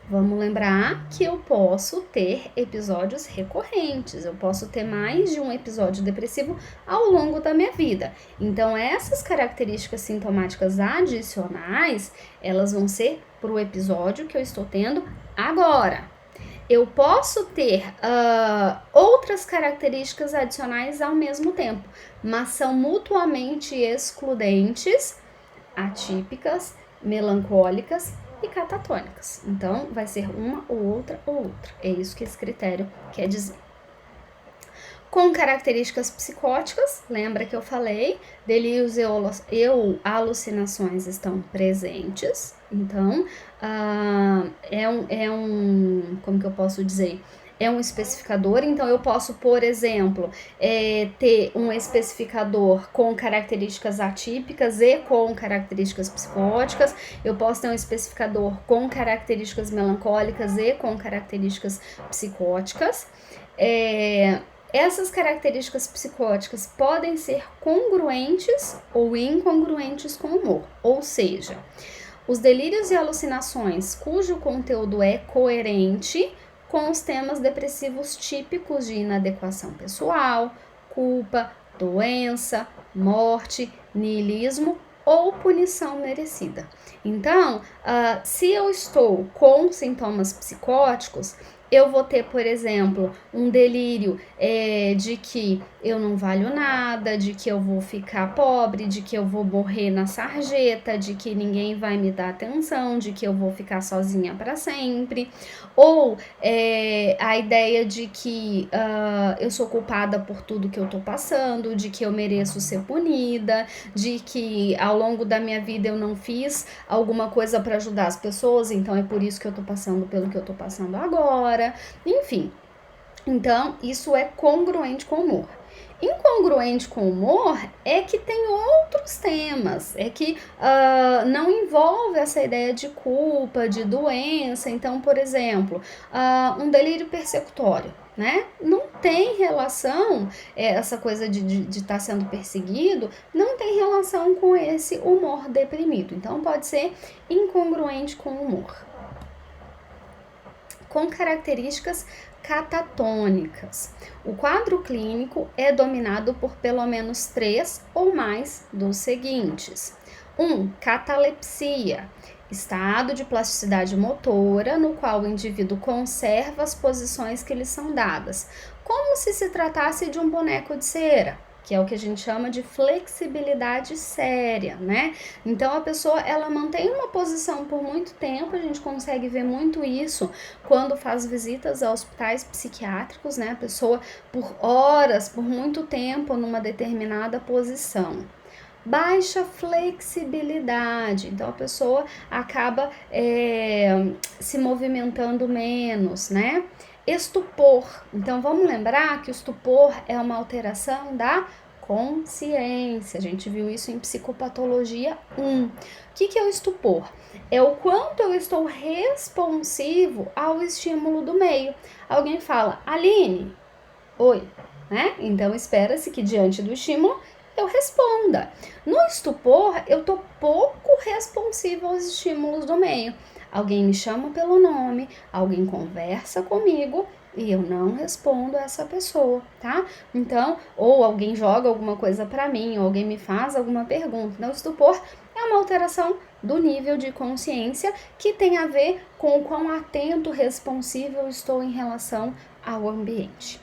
vamos lembrar que eu posso ter episódios recorrentes, eu posso ter mais de um episódio depressivo ao longo da minha vida. Então, essas características sintomáticas adicionais, elas vão ser para o episódio que eu estou tendo agora. Eu posso ter outras características adicionais ao mesmo tempo, mas são mutuamente excludentes, atípicas, melancólicas e catatônicas. Então, vai ser uma ou outra ou outra. É isso que esse critério quer dizer. Com características psicóticas, lembra que eu falei, delírios e alucinações estão presentes. Então, como que eu posso dizer? É um especificador, então eu posso, por exemplo, ter um especificador com características atípicas e com características psicóticas, eu posso ter um especificador com características melancólicas e com características psicóticas. Essas características psicóticas podem ser congruentes ou incongruentes com o humor, ou seja, os delírios e alucinações cujo conteúdo é coerente com os temas depressivos típicos de inadequação pessoal, culpa, doença, morte, niilismo ou punição merecida. Então, se eu estou com sintomas psicóticos, eu vou ter, por exemplo, um delírio de que eu não valho nada, de que eu vou ficar pobre, de que eu vou morrer na sarjeta, de que ninguém vai me dar atenção, de que eu vou ficar sozinha para sempre. Ou a ideia de que eu sou culpada por tudo que eu tô passando, de que eu mereço ser punida, de que ao longo da minha vida eu não fiz alguma coisa para ajudar as pessoas, então é por isso que eu tô passando pelo que eu tô passando agora. Enfim, então isso é congruente com o humor. Incongruente com o humor é que tem outros temas, é que não envolve essa ideia de culpa, de doença. Então, por exemplo, um delírio persecutório, né? Não tem relação, essa coisa de estar sendo perseguido, não tem relação com esse humor deprimido. Então, pode ser incongruente com o humor. Com características catatônicas. O quadro clínico é dominado por pelo menos 3 ou mais dos seguintes. 1. Catalepsia, estado de plasticidade motora no qual o indivíduo conserva as posições que lhe são dadas, como se tratasse de um boneco de cera, que é o que a gente chama de flexibilidade séria, né? Então a pessoa ela mantém uma posição por muito tempo, a gente consegue ver muito isso quando faz visitas a hospitais psiquiátricos, né? A pessoa por horas, por muito tempo numa determinada posição. Baixa flexibilidade, então a pessoa acaba se movimentando menos, né? Estupor, então vamos lembrar que o estupor é uma alteração da consciência, a gente viu isso em psicopatologia 1. O que é o estupor? É o quanto eu estou responsivo ao estímulo do meio. Alguém fala, Aline, oi, né? Então espera-se que diante do estímulo eu responda. No estupor, eu tô pouco responsiva aos estímulos do meio. Alguém me chama pelo nome, alguém conversa comigo e eu não respondo a essa pessoa, tá? Então, ou alguém joga alguma coisa para mim, ou alguém me faz alguma pergunta. Então, o estupor é uma alteração do nível de consciência que tem a ver com o quão atento, responsivo eu estou em relação ao ambiente.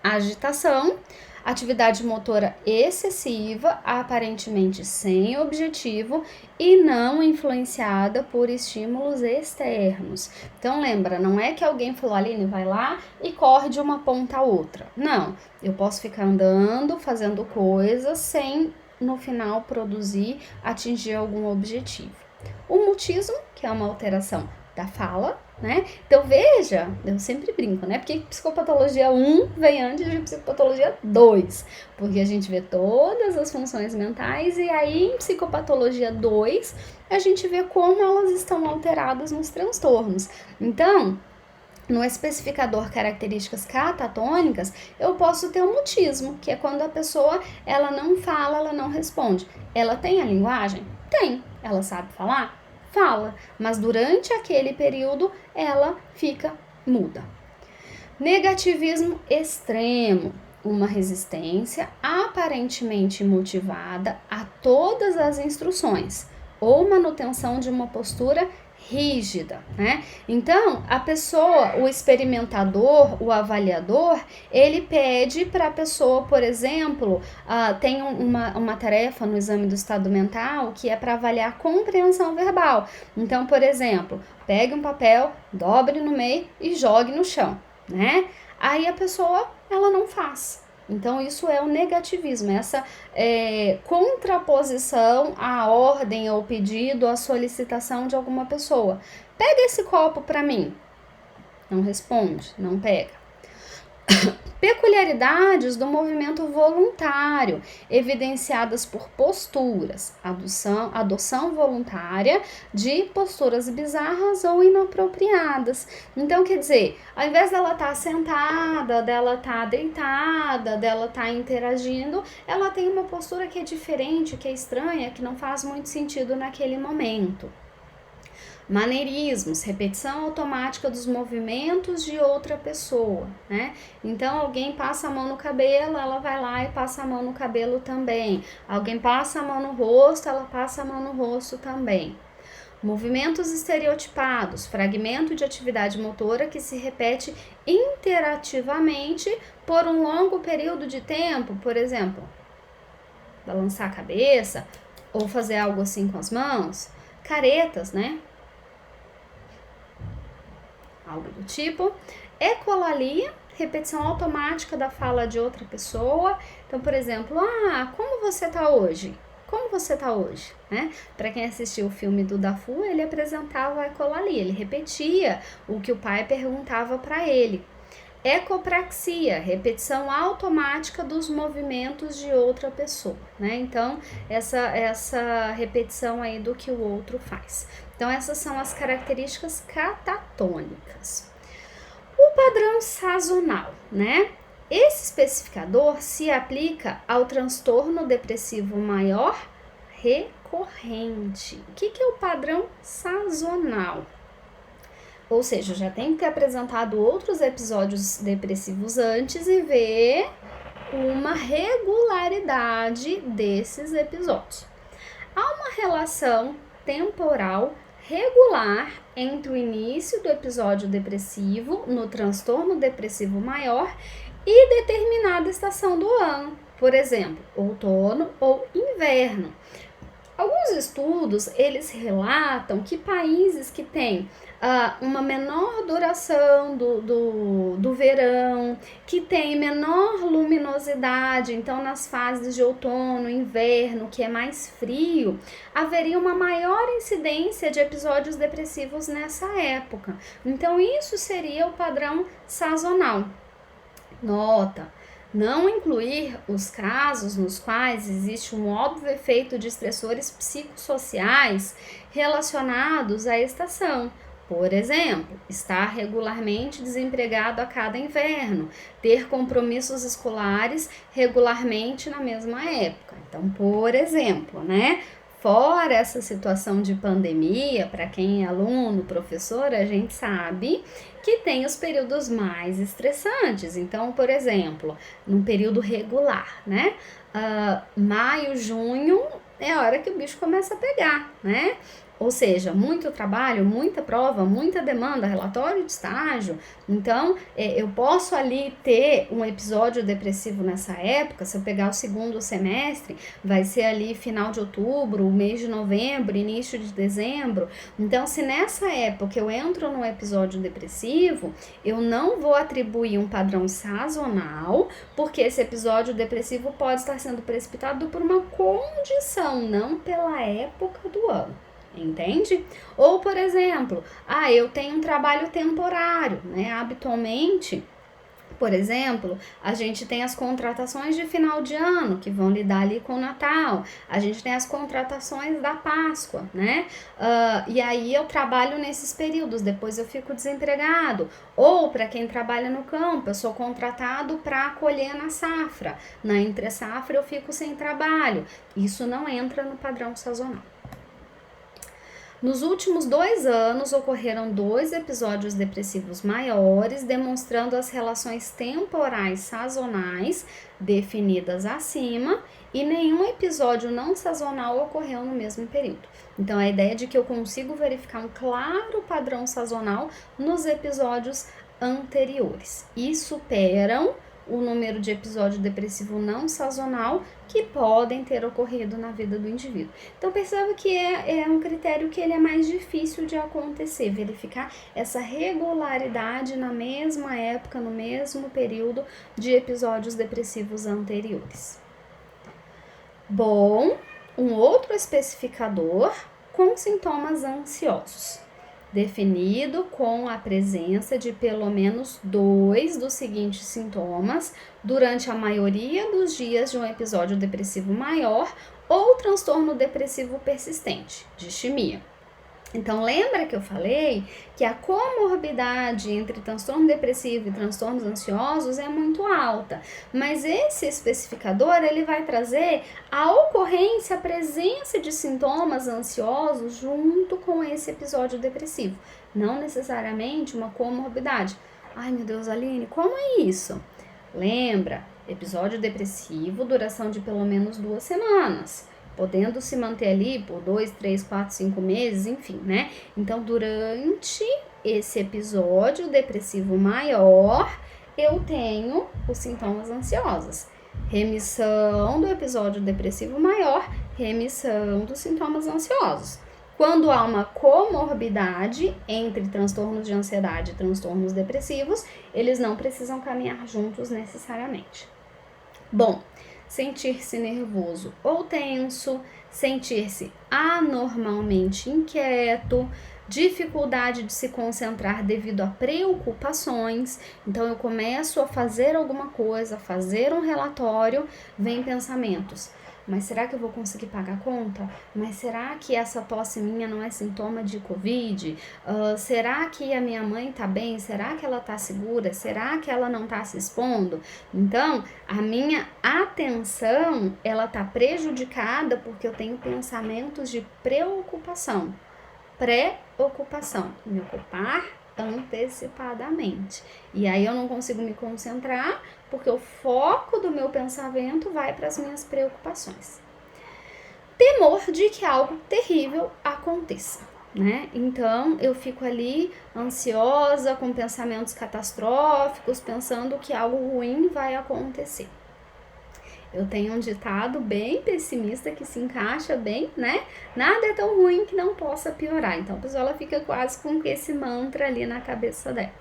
Agitação, atividade motora excessiva, aparentemente sem objetivo e não influenciada por estímulos externos. Então lembra, não é que alguém falou, Aline, vai lá e corre de uma ponta a outra. Não, eu posso ficar andando, fazendo coisas sem no final produzir, atingir algum objetivo. O mutismo, que é uma alteração da fala, né? Então veja, eu sempre brinco, né? Porque psicopatologia 1 vem antes de psicopatologia 2, porque a gente vê todas as funções mentais e aí em psicopatologia 2 a gente vê como elas estão alteradas nos transtornos. Então, no especificador características catatônicas, eu posso ter o mutismo, que é quando a pessoa ela não fala, ela não responde. Ela tem a linguagem? Tem. Ela sabe falar? Fala, mas durante aquele período ela fica muda. Negativismo extremo, uma resistência aparentemente motivada a todas as instruções ou manutenção de uma postura rígida, né? Então, a pessoa, o experimentador, o avaliador, ele pede para a pessoa, por exemplo, tem uma tarefa no exame do estado mental que é para avaliar a compreensão verbal. Então, por exemplo, pegue um papel, dobre no meio e jogue no chão, né? Aí a pessoa, ela não faz. Então, isso é o negativismo, essa contraposição à ordem, ao pedido, à solicitação de alguma pessoa. Pega esse copo para mim. Não responde, não pega. Peculiaridades do movimento voluntário, evidenciadas por posturas, adoção voluntária de posturas bizarras ou inapropriadas. Então, quer dizer, ao invés dela estar sentada, dela estar deitada, dela estar interagindo, ela tem uma postura que é diferente, que é estranha, que não faz muito sentido naquele momento. Maneirismos, repetição automática dos movimentos de outra pessoa, né? Então, alguém passa a mão no cabelo, ela vai lá e passa a mão no cabelo também. Alguém passa a mão no rosto, ela passa a mão no rosto também. Movimentos estereotipados, fragmento de atividade motora que se repete interativamente por um longo período de tempo, por exemplo, balançar a cabeça ou fazer algo assim com as mãos. Caretas, né? Algo do tipo. Ecolalia, repetição automática da fala de outra pessoa. Então, por exemplo, como você tá hoje? Como você tá hoje? Né? Para quem assistiu o filme do Dafoe, ele apresentava a ecolalia, ele repetia o que o pai perguntava para ele. Ecopraxia, repetição automática dos movimentos de outra pessoa, né? Então, essa repetição aí do que o outro faz. Então, essas são as características catatônicas. O padrão sazonal, né? Esse especificador se aplica ao transtorno depressivo maior recorrente. O que é o padrão sazonal? Ou seja, já tem que ter apresentado outros episódios depressivos antes e ver uma regularidade desses episódios. Há uma relação temporal regular entre o início do episódio depressivo no transtorno depressivo maior e determinada estação do ano, por exemplo, outono ou inverno. Alguns estudos, eles relatam que países que têm uma menor duração do verão, que tem menor luminosidade, então nas fases de outono, inverno, que é mais frio, haveria uma maior incidência de episódios depressivos nessa época. Então isso seria o padrão sazonal. Nota: não incluir os casos nos quais existe um óbvio efeito de estressores psicossociais relacionados à estação. Por exemplo, estar regularmente desempregado a cada inverno, ter compromissos escolares regularmente na mesma época. Então, por exemplo, né? Fora essa situação de pandemia, para quem é aluno, professor, a gente sabe que tem os períodos mais estressantes. Então, por exemplo, num período regular, né? Maio, junho é a hora que o bicho começa a pegar, né? Ou seja, muito trabalho, muita prova, muita demanda, relatório de estágio. Então, eu posso ali ter um episódio depressivo nessa época. Se eu pegar o segundo semestre, vai ser ali final de outubro, mês de novembro, início de dezembro. Então, se nessa época eu entro num episódio depressivo, eu não vou atribuir um padrão sazonal, porque esse episódio depressivo pode estar sendo precipitado por uma condição, não pela época do ano. Entende? Ou, por exemplo, eu tenho um trabalho temporário, né? Habitualmente, por exemplo, a gente tem as contratações de final de ano, que vão lidar ali com o Natal. A gente tem as contratações da Páscoa, né? E aí eu trabalho nesses períodos, depois eu fico desempregado. Ou, para quem trabalha no campo, eu sou contratado para colher na safra. Na entre-safra eu fico sem trabalho. Isso não entra no padrão sazonal. Nos últimos 2 anos, ocorreram 2 episódios depressivos maiores, demonstrando as relações temporais sazonais definidas acima, e nenhum episódio não sazonal ocorreu no mesmo período. Então, a ideia de que eu consigo verificar um claro padrão sazonal nos episódios anteriores e superam o número de episódio depressivo não sazonal que podem ter ocorrido na vida do indivíduo. Então, perceba que é um critério que ele é mais difícil de acontecer, verificar essa regularidade na mesma época, no mesmo período de episódios depressivos anteriores. Bom, um outro especificador com sintomas ansiosos. definido com a presença de pelo menos 2 dos seguintes sintomas durante a maioria dos dias de um episódio depressivo maior ou transtorno depressivo persistente, distimia. Então, lembra que eu falei que a comorbidade entre transtorno depressivo e transtornos ansiosos é muito alta, mas esse especificador ele vai trazer a ocorrência, a presença de sintomas ansiosos junto com esse episódio depressivo, não necessariamente uma comorbidade. Ai, meu Deus, Aline, como é isso? Lembra, episódio depressivo, duração de pelo menos 2 semanas. Podendo se manter ali por 2, 3, 4, 5 meses, enfim, né? Então, durante esse episódio depressivo maior, eu tenho os sintomas ansiosos. Remissão do episódio depressivo maior, remissão dos sintomas ansiosos. Quando há uma comorbidade entre transtornos de ansiedade e transtornos depressivos, eles não precisam caminhar juntos necessariamente. Bom, sentir-se nervoso ou tenso, sentir-se anormalmente inquieto, dificuldade de se concentrar devido a preocupações. Então, eu começo a fazer alguma coisa, a fazer um relatório, vem pensamentos. Mas será que eu vou conseguir pagar a conta? Mas será que essa tosse minha não é sintoma de Covid? Será que a minha mãe tá bem? Será que ela tá segura? Será que ela não tá se expondo? Então, a minha atenção, ela tá prejudicada porque eu tenho pensamentos de preocupação. Preocupação, me ocupar antecipadamente. E aí eu não consigo me concentrar porque o foco do meu pensamento vai para as minhas preocupações. Temor de que algo terrível aconteça, né? Então eu fico ali ansiosa, com pensamentos catastróficos, pensando que algo ruim vai acontecer. Eu tenho um ditado bem pessimista que se encaixa bem, né? Nada é tão ruim que não possa piorar. Então a pessoa ela fica quase com esse mantra ali na cabeça dela.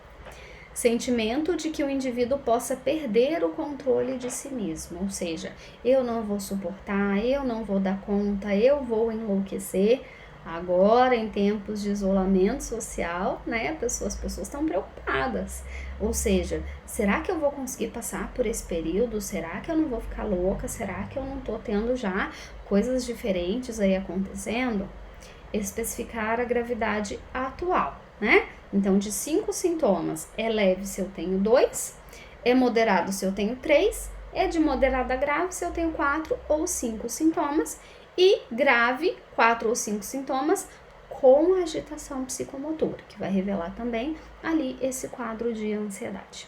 Sentimento de que o indivíduo possa perder o controle de si mesmo, ou seja, eu não vou suportar, eu não vou dar conta, eu vou enlouquecer. Agora, em tempos de isolamento social, né, as pessoas estão preocupadas. Ou seja, será que eu vou conseguir passar por esse período? Será que eu não vou ficar louca? Será que eu não tô tendo já coisas diferentes aí acontecendo? Especificar a gravidade atual, né? Então, de 5 sintomas, é leve se eu tenho 2, é moderado se eu tenho 3, é de moderado a grave se eu tenho 4 ou 5 sintomas, e grave, 4 ou 5 sintomas, com agitação psicomotora, que vai revelar também ali esse quadro de ansiedade.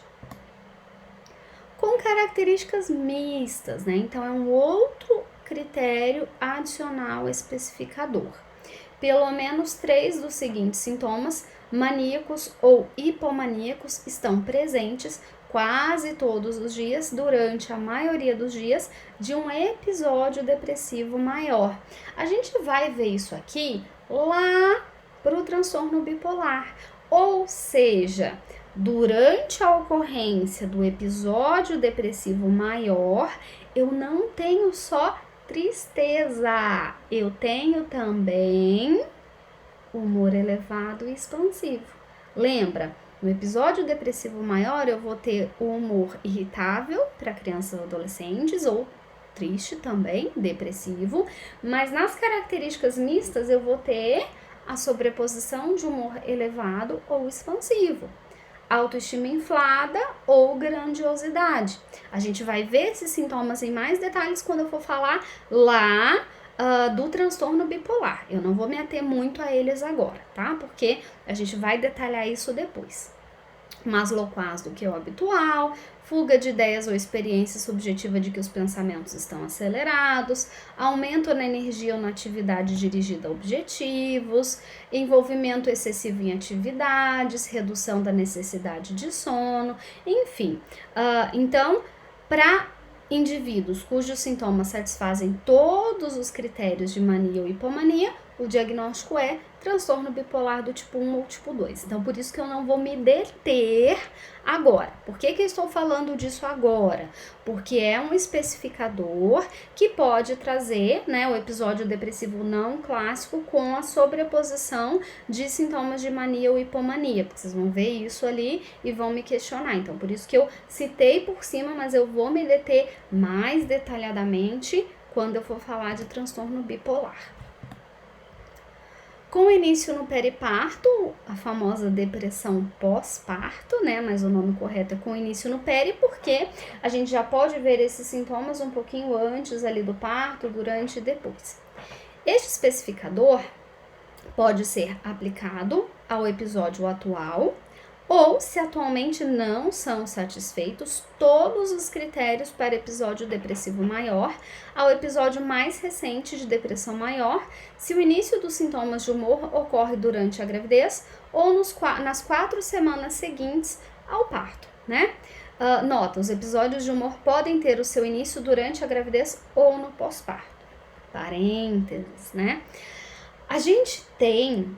Com características mistas, né? Então, é um outro critério adicional especificador. Pelo menos 3 dos seguintes sintomas, maníacos ou hipomaníacos, estão presentes quase todos os dias, durante a maioria dos dias, de um episódio depressivo maior. A gente vai ver isso aqui lá para o transtorno bipolar, ou seja, durante a ocorrência do episódio depressivo maior, eu não tenho só tristeza, eu tenho também humor elevado e expansivo. Lembra, no episódio depressivo maior eu vou ter o humor irritável para crianças e adolescentes, ou triste também, depressivo, mas nas características mistas eu vou ter a sobreposição de humor elevado ou expansivo, autoestima inflada ou grandiosidade. A gente vai ver esses sintomas em mais detalhes quando eu for falar lá do transtorno bipolar. Eu não vou me ater muito a eles agora, tá? Porque a gente vai detalhar isso depois. Mais loquaz do que o habitual, fuga de ideias ou experiência subjetiva de que os pensamentos estão acelerados, aumento na energia ou na atividade dirigida a objetivos, envolvimento excessivo em atividades, redução da necessidade de sono, enfim. Então, para indivíduos cujos sintomas satisfazem todos os critérios de mania ou hipomania, o diagnóstico é transtorno bipolar do tipo 1 ou tipo 2. Então, por isso que eu não vou me deter agora. Por que eu estou falando disso agora? Porque é um especificador que pode trazer, né, o episódio depressivo não clássico com a sobreposição de sintomas de mania ou hipomania, porque vocês vão ver isso ali e vão me questionar. Então, por isso que eu citei por cima, mas eu vou me deter mais detalhadamente quando eu for falar de transtorno bipolar. Com início no periparto, a famosa depressão pós-parto, né? Mas o nome correto é com início no peri, porque a gente já pode ver esses sintomas um pouquinho antes ali do parto, durante e depois. Este especificador pode ser aplicado ao episódio atual, ou, se atualmente não são satisfeitos todos os critérios para episódio depressivo maior, ao episódio mais recente de depressão maior, se o início dos sintomas de humor ocorre durante a gravidez ou nas 4 semanas seguintes ao parto, né? Nota, os episódios de humor podem ter o seu início durante a gravidez ou no pós-parto. Parênteses, né? A gente tem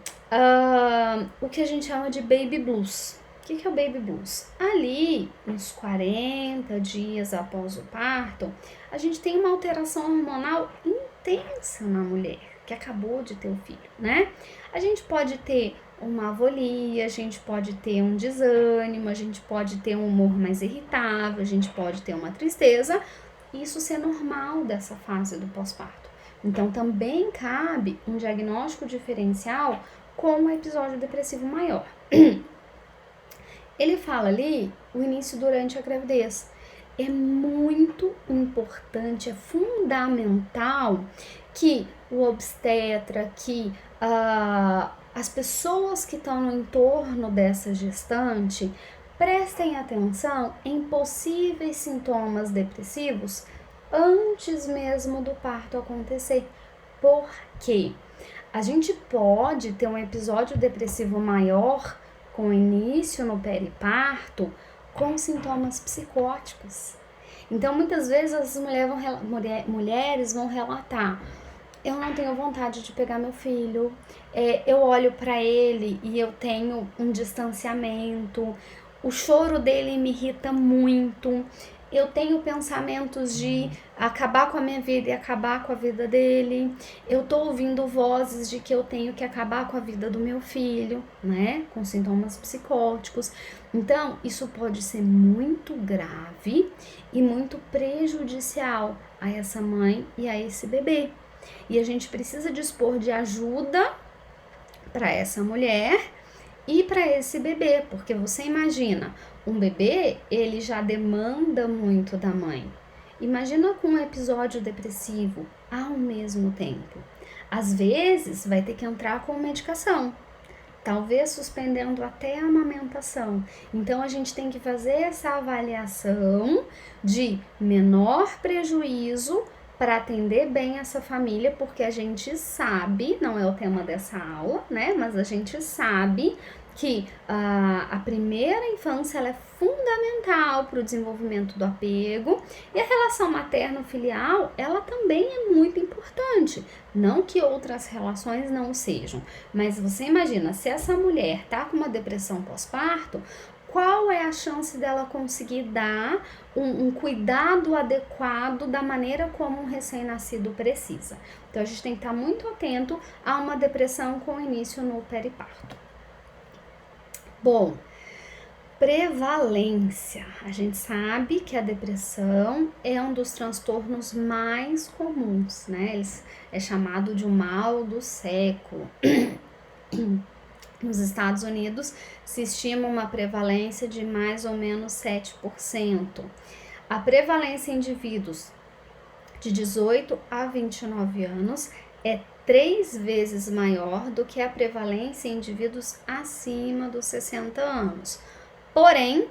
o que a gente chama de baby blues. O que é o baby blues? Ali, uns 40 dias após o parto, a gente tem uma alteração hormonal intensa na mulher que acabou de ter o filho, né? A gente pode ter uma avolia, a gente pode ter um desânimo, a gente pode ter um humor mais irritável, a gente pode ter uma tristeza. Isso ser normal dessa fase do pós-parto. Então, também cabe um diagnóstico diferencial com o episódio depressivo maior. Ele fala ali o início durante a gravidez. É muito importante, é fundamental que o obstetra, que as pessoas que estão no entorno dessa gestante prestem atenção em possíveis sintomas depressivos antes mesmo do parto acontecer. Por quê? A gente pode ter um episódio depressivo maior com início no periparto, com sintomas psicóticos. Então, muitas vezes as mulheres vão relatar: eu não tenho vontade de pegar meu filho, eu olho para ele e eu tenho um distanciamento, o choro dele me irrita muito, eu tenho pensamentos de acabar com a minha vida e acabar com a vida dele, eu tô ouvindo vozes de que eu tenho que acabar com a vida do meu filho, né, com sintomas psicóticos. Então, isso pode ser muito grave e muito prejudicial a essa mãe e a esse bebê. E a gente precisa dispor de ajuda para essa mulher e para esse bebê, porque você imagina, um bebê, ele já demanda muito da mãe. Imagina com um episódio depressivo ao mesmo tempo. Às vezes vai ter que entrar com medicação, talvez suspendendo até a amamentação. Então a gente tem que fazer essa avaliação de menor prejuízo para atender bem essa família, porque a gente sabe, não é o tema dessa aula, né? Mas a gente sabe que a primeira infância ela é fundamental para o desenvolvimento do apego, e a relação materno-filial ela também é muito importante. Não que outras relações não sejam, mas você imagina, se essa mulher tá com uma depressão pós-parto, qual é a chance dela conseguir dar um cuidado adequado da maneira como um recém-nascido precisa? Então a gente tem que estar muito atento a uma depressão com início no periparto. Bom, prevalência. A gente sabe que a depressão é um dos transtornos mais comuns, né? É chamado de o mal do século. Nos Estados Unidos, se estima uma prevalência de mais ou menos 7%. A prevalência em indivíduos de 18 a 29 anos é 3 vezes maior do que a prevalência em indivíduos acima dos 60 anos. Porém,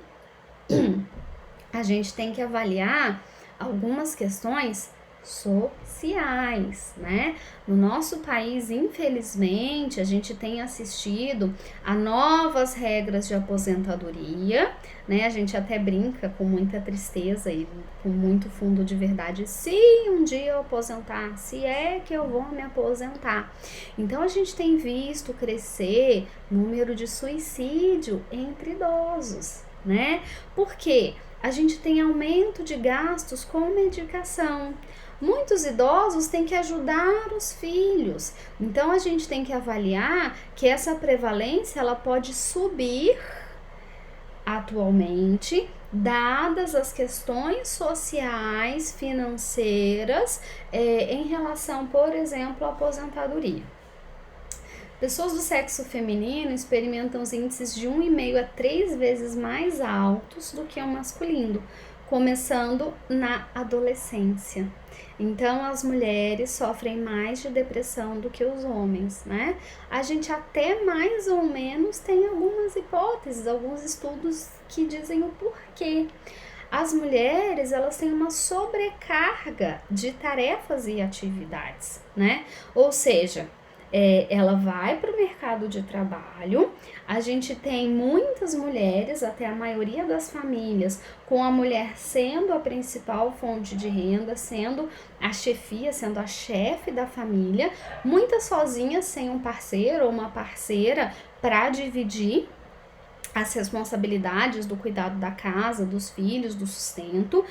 a gente tem que avaliar algumas questões sociais, né? No nosso país, infelizmente, a gente tem assistido a novas regras de aposentadoria, né? A gente até brinca com muita tristeza e com muito fundo de verdade, se um dia eu aposentar, se é que eu vou me aposentar. Então a gente tem visto crescer o número de suicídio entre idosos, né? Por quê? A gente tem aumento de gastos com medicação. Muitos idosos têm que ajudar os filhos. Então a gente tem que avaliar que essa prevalência ela pode subir atualmente, dadas as questões sociais, financeiras, em relação, por exemplo, à aposentadoria. Pessoas do sexo feminino experimentam os índices de 1,5 a 3 vezes mais altos do que o masculino, começando na adolescência. Então, as mulheres sofrem mais de depressão do que os homens, né? A gente até mais ou menos tem algumas hipóteses, alguns estudos que dizem o porquê. As mulheres, elas têm uma sobrecarga de tarefas e atividades, né? Ou seja, ela vai para o mercado de trabalho, a gente tem muitas mulheres, até a maioria das famílias, com a mulher sendo a principal fonte de renda, sendo a chefia, sendo a chefe da família, muitas sozinhas sem um parceiro ou uma parceira para dividir as responsabilidades do cuidado da casa, dos filhos, do sustento.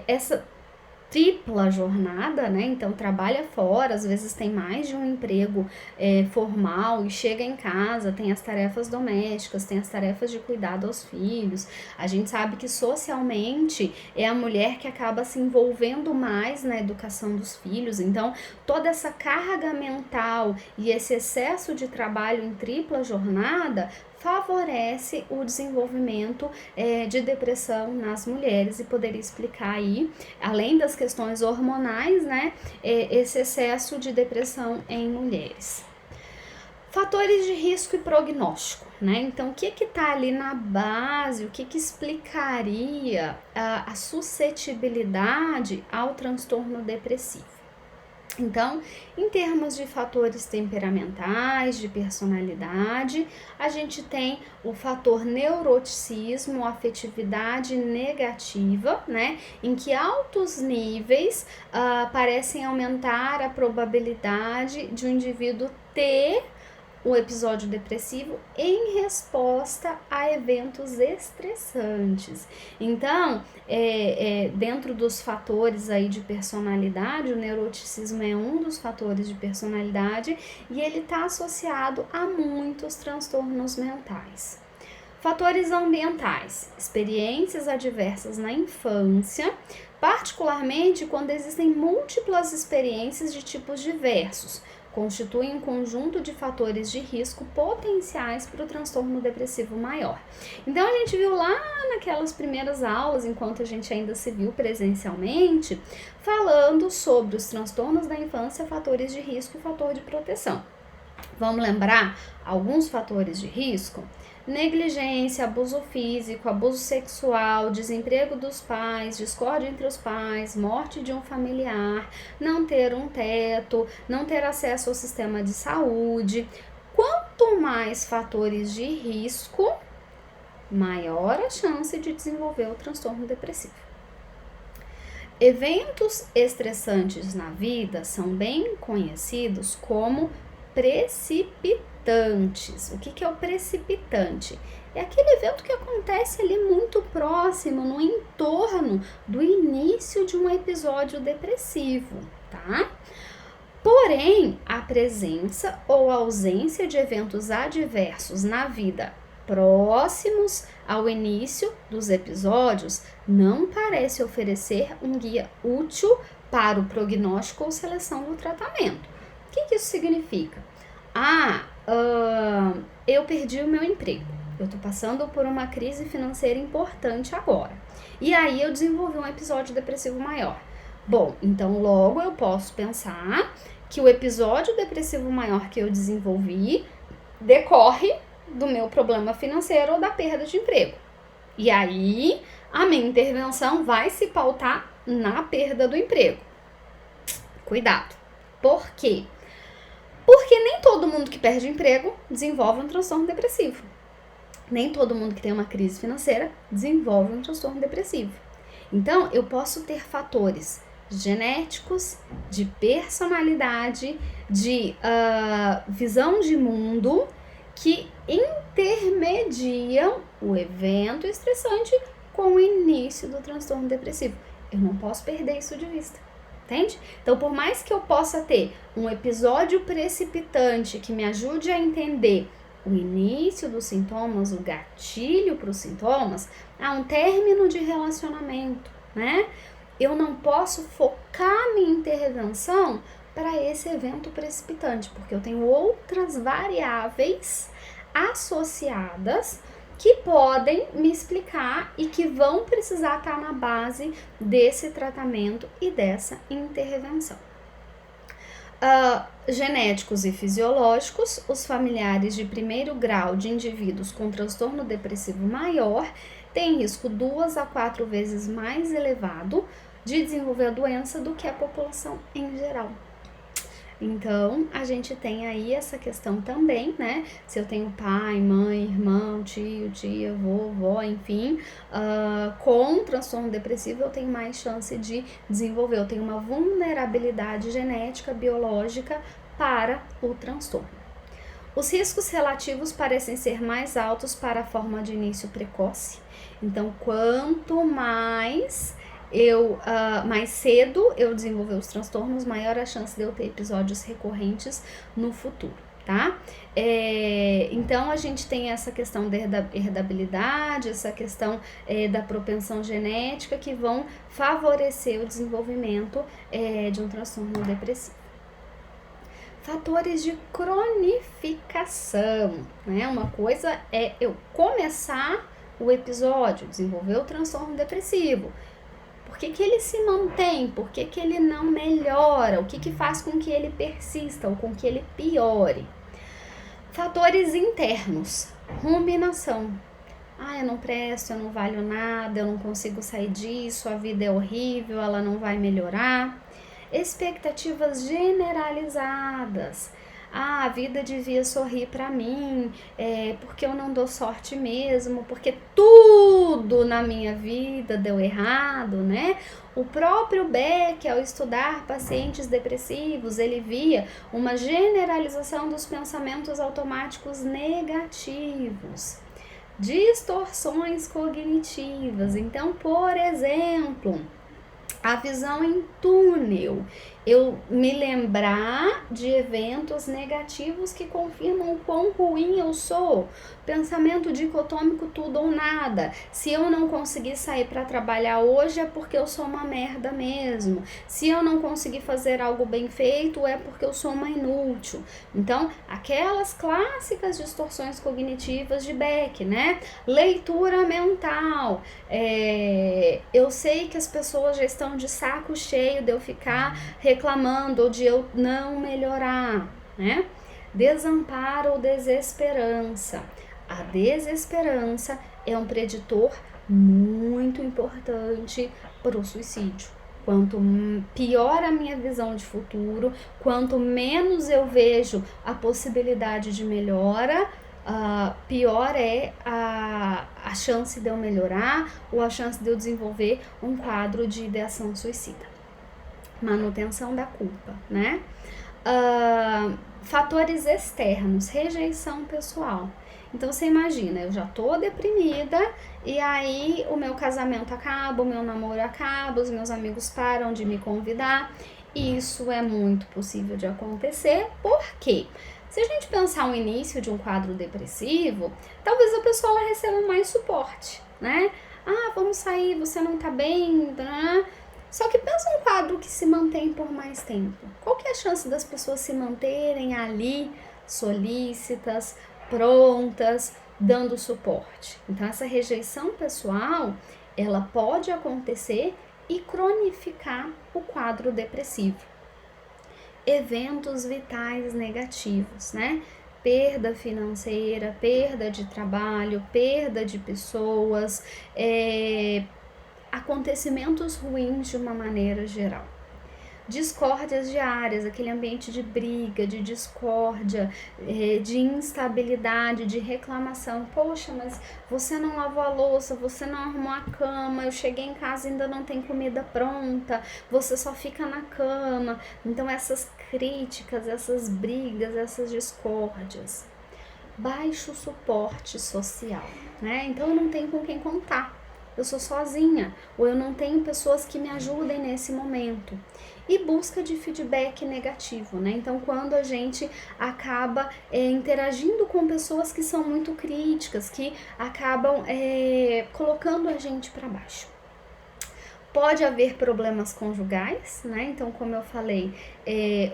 Essa tripla jornada, né? Então trabalha fora, às vezes tem mais de um emprego formal e chega em casa, tem as tarefas domésticas, tem as tarefas de cuidado aos filhos. A gente sabe que socialmente é a mulher que acaba se envolvendo mais na educação dos filhos, então toda essa carga mental e esse excesso de trabalho em tripla jornada favorece o desenvolvimento de depressão nas mulheres, e poderia explicar aí, além das questões hormonais, né, esse excesso de depressão em mulheres. Fatores de risco e prognóstico, né? Então, o que está ali na base, o que explicaria a suscetibilidade ao transtorno depressivo? Então, em termos de fatores temperamentais, de personalidade, a gente tem o fator neuroticismo, afetividade negativa, né? Em que altos níveis parecem aumentar a probabilidade de um indivíduo ter o episódio depressivo em resposta a eventos estressantes. Então, dentro dos fatores aí de personalidade, o neuroticismo é um dos fatores de personalidade e ele está associado a muitos transtornos mentais. Fatores ambientais, experiências adversas na infância, particularmente quando existem múltiplas experiências de tipos diversos, constituem um conjunto de fatores de risco potenciais para o transtorno depressivo maior. Então, a gente viu lá naquelas primeiras aulas, enquanto a gente ainda se viu presencialmente, falando sobre os transtornos da infância, fatores de risco e fator de proteção. Vamos lembrar alguns fatores de risco? Negligência, abuso físico, abuso sexual, desemprego dos pais, discórdia entre os pais, morte de um familiar, não ter um teto, não ter acesso ao sistema de saúde. Quanto mais fatores de risco, maior a chance de desenvolver o transtorno depressivo. Eventos estressantes na vida são bem conhecidos como precipitantes. O que é o precipitante? É aquele evento que acontece ali muito próximo, no entorno do início de um episódio depressivo, tá? Porém, a presença ou ausência de eventos adversos na vida próximos ao início dos episódios não parece oferecer um guia útil para o prognóstico ou seleção do tratamento. O que isso significa? Eu perdi o meu emprego, eu tô passando por uma crise financeira importante agora, e aí eu desenvolvi um episódio depressivo maior. Bom, então logo eu posso pensar que o episódio depressivo maior que eu desenvolvi decorre do meu problema financeiro ou da perda de emprego. E aí a minha intervenção vai se pautar na perda do emprego. Cuidado. Por quê? Porque nem todo mundo que perde o emprego desenvolve um transtorno depressivo. Nem todo mundo que tem uma crise financeira desenvolve um transtorno depressivo. Então, eu posso ter fatores genéticos, de personalidade, de visão de mundo que intermediam o evento estressante com o início do transtorno depressivo. Eu não posso perder isso de vista. Entende? Então, por mais que eu possa ter um episódio precipitante que me ajude a entender o início dos sintomas, o gatilho para os sintomas, um término de relacionamento, né? Eu não posso focar minha intervenção para esse evento precipitante, porque eu tenho outras variáveis associadas que podem me explicar e que vão precisar estar na base desse tratamento e dessa intervenção. Genéticos e fisiológicos, os familiares de primeiro grau de indivíduos com transtorno depressivo maior têm risco 2 a 4 vezes mais elevado de desenvolver a doença do que a população em geral. Então, a gente tem aí essa questão também, né? Se eu tenho pai, mãe, irmão, tio, tia, vovó, enfim, com transtorno depressivo eu tenho mais chance de desenvolver, eu tenho uma vulnerabilidade genética, biológica para o transtorno. Os riscos relativos parecem ser mais altos para a forma de início precoce. Então, quanto mais cedo eu desenvolver os transtornos, maior a chance de eu ter episódios recorrentes no futuro, tá? Então, a gente tem essa questão da herdabilidade, essa questão da propensão genética que vão favorecer o desenvolvimento de um transtorno depressivo. Fatores de cronificação, né? Uma coisa é eu começar o episódio, desenvolver o transtorno depressivo. Por que ele se mantém? Por que ele não melhora? O que faz com que ele persista ou com que ele piore? Fatores internos. Ruminação. Eu não presto, eu não valho nada, eu não consigo sair disso, a vida é horrível, ela não vai melhorar. Expectativas generalizadas. A vida devia sorrir para mim, porque eu não dou sorte mesmo, porque tudo na minha vida deu errado, né? O próprio Beck, ao estudar pacientes depressivos, ele via uma generalização dos pensamentos automáticos negativos, distorções cognitivas. Então, por exemplo, a visão em túnel, eu me lembrar de eventos negativos que confirmam o quão ruim eu sou. Pensamento dicotômico, tudo ou nada. Se eu não conseguir sair para trabalhar hoje é porque eu sou uma merda mesmo. Se eu não conseguir fazer algo bem feito é porque eu sou uma inútil. Então, aquelas clássicas distorções cognitivas de Beck, né? Leitura mental. Eu sei que as pessoas já estão de saco cheio de eu ficar reclamando ou de eu não melhorar, né? Desamparo ou desesperança. A desesperança é um preditor muito importante para o suicídio. Quanto pior a minha visão de futuro, quanto menos eu vejo a possibilidade de melhora, pior é a chance de eu melhorar ou a chance de eu desenvolver um quadro de ideação suicida. Manutenção da culpa, né? Fatores externos, rejeição pessoal. Então, você imagina, eu já tô deprimida e aí o meu casamento acaba, o meu namoro acaba, os meus amigos param de me convidar. Isso é muito possível de acontecer, por quê? Se a gente pensar o início de um quadro depressivo, talvez a pessoa receba mais suporte, né? Vamos sair, você não tá bem, né? Só que pensa um quadro que se mantém por mais tempo. Qual que é a chance das pessoas se manterem ali, solícitas, prontas, dando suporte? Então, essa rejeição pessoal, ela pode acontecer e cronificar o quadro depressivo. Eventos vitais negativos, né? Perda financeira, perda de trabalho, perda de pessoas, acontecimentos ruins de uma maneira geral. discórdias diárias, aquele ambiente de briga, de discórdia, de instabilidade, de reclamação. Poxa, mas você não lavou a louça, você não arrumou a cama, eu cheguei em casa e ainda não tem comida pronta, você só fica na cama. Então essas críticas, essas brigas, essas discórdias. Baixo suporte social, né? Então eu não tenho com quem contar. Eu sou sozinha, ou eu não tenho pessoas que me ajudem nesse momento. E busca de feedback negativo, né? Então, quando a gente acaba interagindo com pessoas que são muito críticas, que acabam colocando a gente para baixo. Pode haver problemas conjugais, né? Então, como eu falei,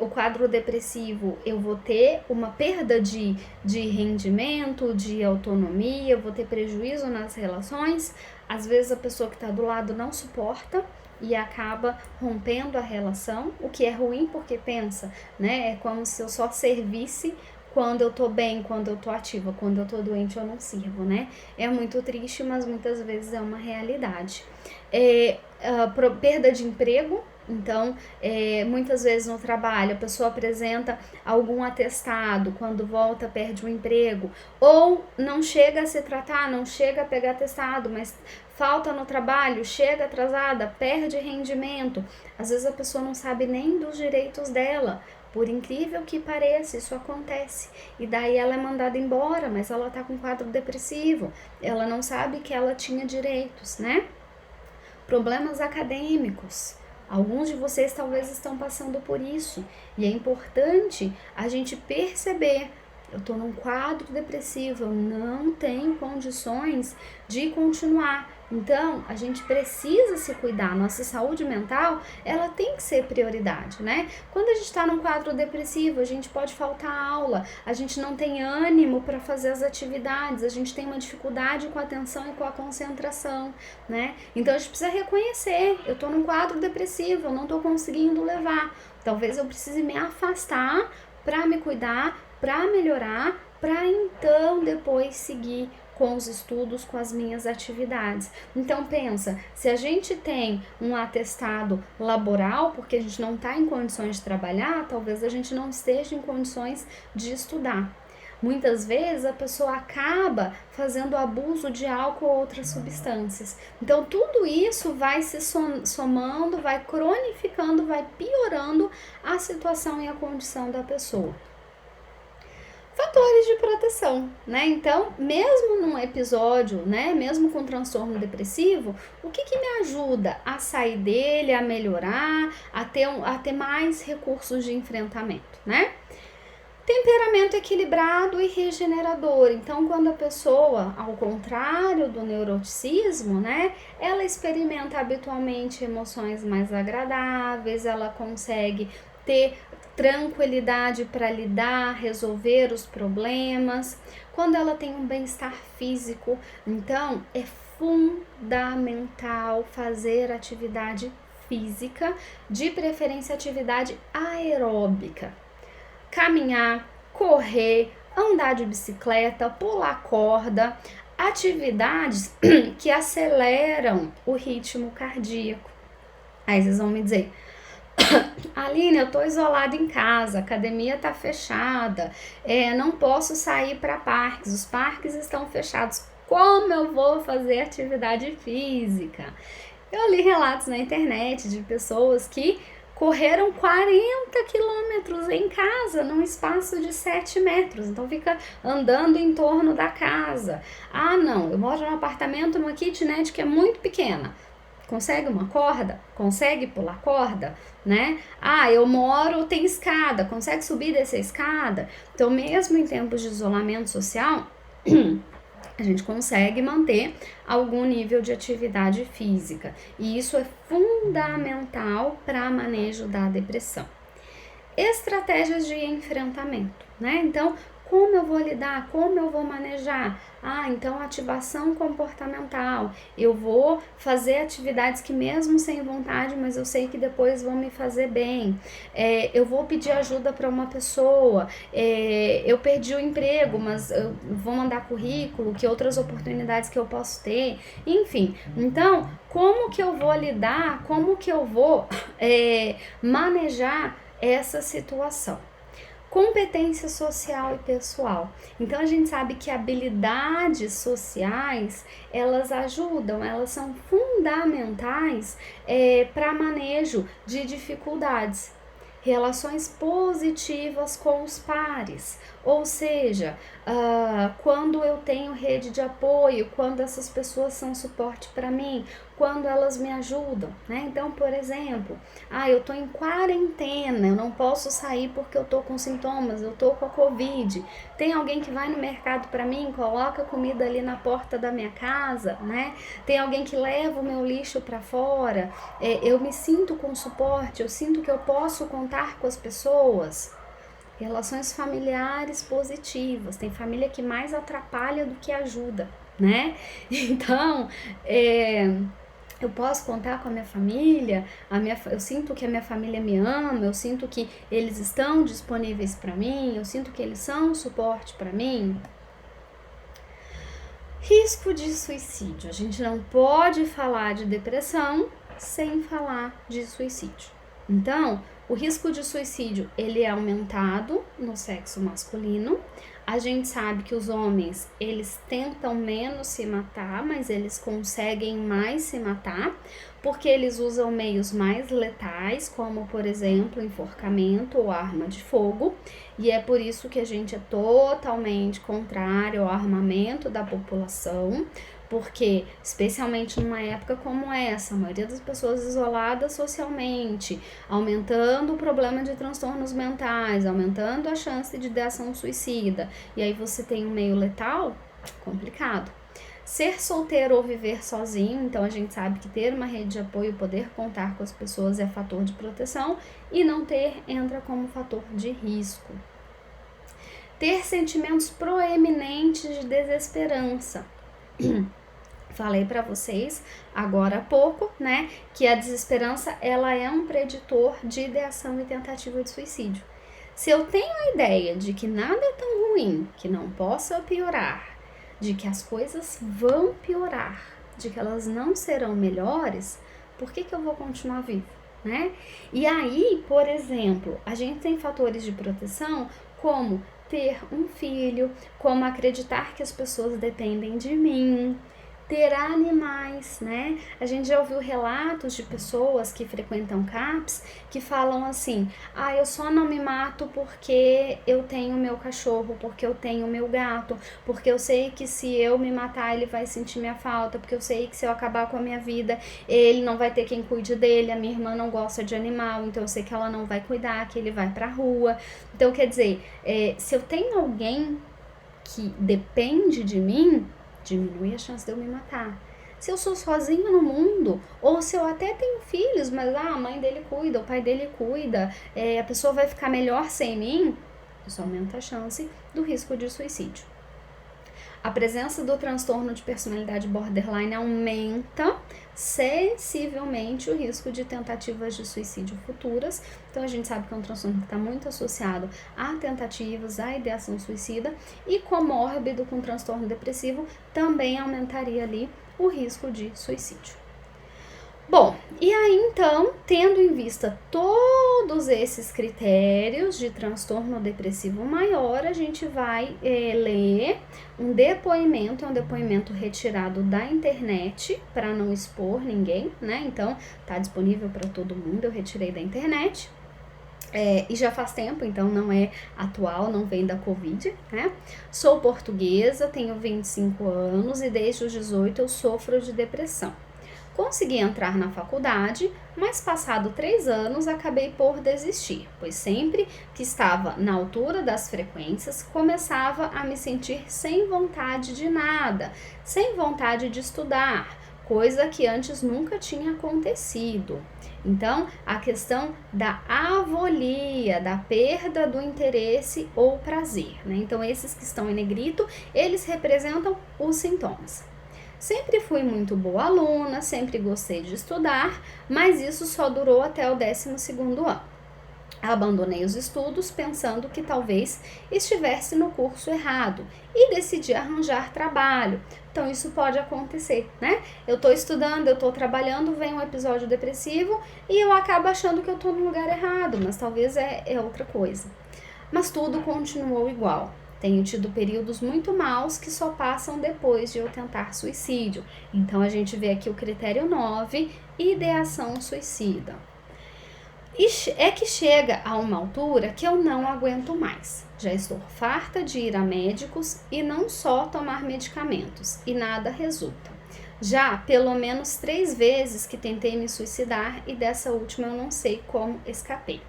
o quadro depressivo, eu vou ter uma perda de rendimento, de autonomia, eu vou ter prejuízo nas relações. Às vezes a pessoa que está do lado não suporta e acaba rompendo a relação, o que é ruim porque pensa, né? É como se eu só servisse quando eu tô bem, quando eu tô ativa, quando eu tô doente eu não sirvo, né? É muito triste, mas muitas vezes é uma realidade. Perda de emprego, então muitas vezes no trabalho a pessoa apresenta algum atestado, quando volta perde o emprego, ou não chega a se tratar, não chega a pegar atestado, mas falta no trabalho, chega atrasada, perde rendimento. Às vezes a pessoa não sabe nem dos direitos dela. Por incrível que pareça, isso acontece. E daí ela é mandada embora, mas ela tá com quadro depressivo. Ela não sabe que ela tinha direitos, né? Problemas acadêmicos. Alguns de vocês talvez estão passando por isso. E é importante a gente perceber. Eu estou num quadro depressivo, eu não tenho condições de continuar. Então, a gente precisa se cuidar. Nossa saúde mental, ela tem que ser prioridade, né? Quando a gente está num quadro depressivo, a gente pode faltar aula, a gente não tem ânimo para fazer as atividades, a gente tem uma dificuldade com a atenção e com a concentração, né? Então, a gente precisa reconhecer, eu estou num quadro depressivo, eu não estou conseguindo levar. Talvez eu precise me afastar para me cuidar, para melhorar, para então depois seguir com os estudos, com as minhas atividades. Então pensa, se a gente tem um atestado laboral, porque a gente não está em condições de trabalhar, talvez a gente não esteja em condições de estudar. Muitas vezes a pessoa acaba fazendo abuso de álcool ou outras substâncias. Então tudo isso vai se somando, vai cronificando, vai piorando a situação e a condição da pessoa. Fatores de proteção, né? Então, mesmo num episódio, né, mesmo com transtorno depressivo, o que me ajuda a sair dele, a melhorar, a ter mais recursos de enfrentamento, né? Temperamento equilibrado e regenerador. Então, quando a pessoa, ao contrário do neuroticismo, né, ela experimenta habitualmente emoções mais agradáveis, ela consegue ter tranquilidade para lidar, resolver os problemas. Quando ela tem um bem-estar físico, então é fundamental fazer atividade física, de preferência atividade aeróbica. Caminhar, correr, andar de bicicleta, pular corda, atividades que aceleram o ritmo cardíaco. Aí vocês vão me dizer: Aline, eu tô isolada em casa, a academia tá fechada, não posso sair para parques, os parques estão fechados. Como eu vou fazer atividade física? Eu li relatos na internet de pessoas que correram 40 quilômetros em casa, num espaço de 7 metros. Então fica andando em torno da casa. Ah, não, eu moro num apartamento, numa kitnet que é muito pequena. Consegue uma corda? Consegue pular corda, né? Ah, eu moro, tem escada, consegue subir e descer a escada? Então, mesmo em tempos de isolamento social, a gente consegue manter algum nível de atividade física. E isso é fundamental para manejo da depressão. Estratégias de enfrentamento, né? Então, como eu vou lidar? Como eu vou manejar? Ah, então ativação comportamental. Eu vou fazer atividades que mesmo sem vontade, mas eu sei que depois vão me fazer bem. Eu vou pedir ajuda para uma pessoa. Eu perdi o emprego, mas eu vou mandar currículo, que outras oportunidades que eu posso ter. Enfim, então, como que eu vou lidar? Como que eu vou manejar essa situação? Competência social e pessoal. Então a gente sabe que habilidades sociais, elas ajudam, elas são fundamentais para manejo de dificuldades. Relações positivas com os pares, ou seja, quando eu tenho rede de apoio, quando essas pessoas são suporte para mim, quando elas me ajudam, né? Então, por exemplo, eu tô em quarentena, eu não posso sair porque eu tô com sintomas, eu tô com a Covid. Tem alguém que vai no mercado para mim, coloca comida ali na porta da minha casa, né? Tem alguém que leva o meu lixo para fora. Eu me sinto com suporte, eu sinto que eu posso contar com as pessoas. Relações familiares positivas. Tem família que mais atrapalha do que ajuda, né? Então, eu posso contar com a minha família, eu sinto que a minha família me ama, eu sinto que eles estão disponíveis para mim, eu sinto que eles são suporte para mim. Risco de suicídio. A gente não pode falar de depressão sem falar de suicídio. Então, o risco de suicídio, ele é aumentado no sexo masculino. A gente sabe que os homens, eles tentam menos se matar, mas eles conseguem mais se matar, porque eles usam meios mais letais, como, por exemplo, enforcamento ou arma de fogo, e é por isso que a gente é totalmente contrário ao armamento da população, porque, especialmente numa época como essa, a maioria das pessoas isoladas socialmente, aumentando o problema de transtornos mentais, aumentando a chance de ideação suicida, e aí você tem um meio letal, complicado. Ser solteiro ou viver sozinho, então a gente sabe que ter uma rede de apoio, poder contar com as pessoas é fator de proteção, e não ter entra como fator de risco. Ter sentimentos proeminentes de desesperança. Falei para vocês agora há pouco, né, que a desesperança, ela é um preditor de ideação e tentativa de suicídio. Se eu tenho a ideia de que nada é tão ruim, que não possa piorar, de que as coisas vão piorar, de que elas não serão melhores, por que eu vou continuar vivo, né? E aí, por exemplo, a gente tem fatores de proteção como ter um filho, como acreditar que as pessoas dependem de mim, ter animais, né? A gente já ouviu relatos de pessoas que frequentam CAPS que falam assim: eu só não me mato porque eu tenho meu cachorro, porque eu tenho meu gato, porque eu sei que se eu me matar ele vai sentir minha falta, porque eu sei que se eu acabar com a minha vida ele não vai ter quem cuide dele, a minha irmã não gosta de animal, então eu sei que ela não vai cuidar, que ele vai pra rua. Então, quer dizer, se eu tenho alguém que depende de mim, diminui a chance de eu me matar. Se eu sou sozinha no mundo, ou se eu até tenho filhos, mas a mãe dele cuida, o pai dele cuida, a pessoa vai ficar melhor sem mim, isso aumenta a chance do risco de suicídio. A presença do transtorno de personalidade borderline aumenta sensivelmente o risco de tentativas de suicídio futuras. Então a gente sabe que é um transtorno que está muito associado a tentativas, a ideação suicida, e comórbido com transtorno depressivo também aumentaria ali o risco de suicídio. Bom, e aí então, tendo em vista todos esses critérios de transtorno depressivo maior, a gente vai ler um depoimento, é um depoimento retirado da internet, para não expor ninguém, né? Então, tá disponível para todo mundo, eu retirei da internet. E já faz tempo, então não é atual, não vem da Covid, né? Sou portuguesa, tenho 25 anos e desde os 18 eu sofro de depressão. Consegui entrar na faculdade, mas passado 3 anos acabei por desistir, pois sempre que estava na altura das frequências, começava a me sentir sem vontade de nada, sem vontade de estudar, coisa que antes nunca tinha acontecido. Então, a questão da avolia, da perda do interesse ou prazer, né? Então, esses que estão em negrito, eles representam os sintomas. Sempre fui muito boa aluna, sempre gostei de estudar, mas isso só durou até o 12º ano. Abandonei os estudos pensando que talvez estivesse no curso errado e decidi arranjar trabalho. Então isso pode acontecer, né? Eu tô estudando, eu tô trabalhando, vem um episódio depressivo e eu acabo achando que eu tô no lugar errado, mas talvez é outra coisa. Mas tudo continuou igual. Tenho tido períodos muito maus que só passam depois de eu tentar suicídio. Então a gente vê aqui o critério 9, ideação suicida. E é que chega a uma altura que eu não aguento mais. Já estou farta de ir a médicos e não só tomar medicamentos, e nada resulta. Já pelo menos 3 vezes que tentei me suicidar e dessa última eu não sei como escapei.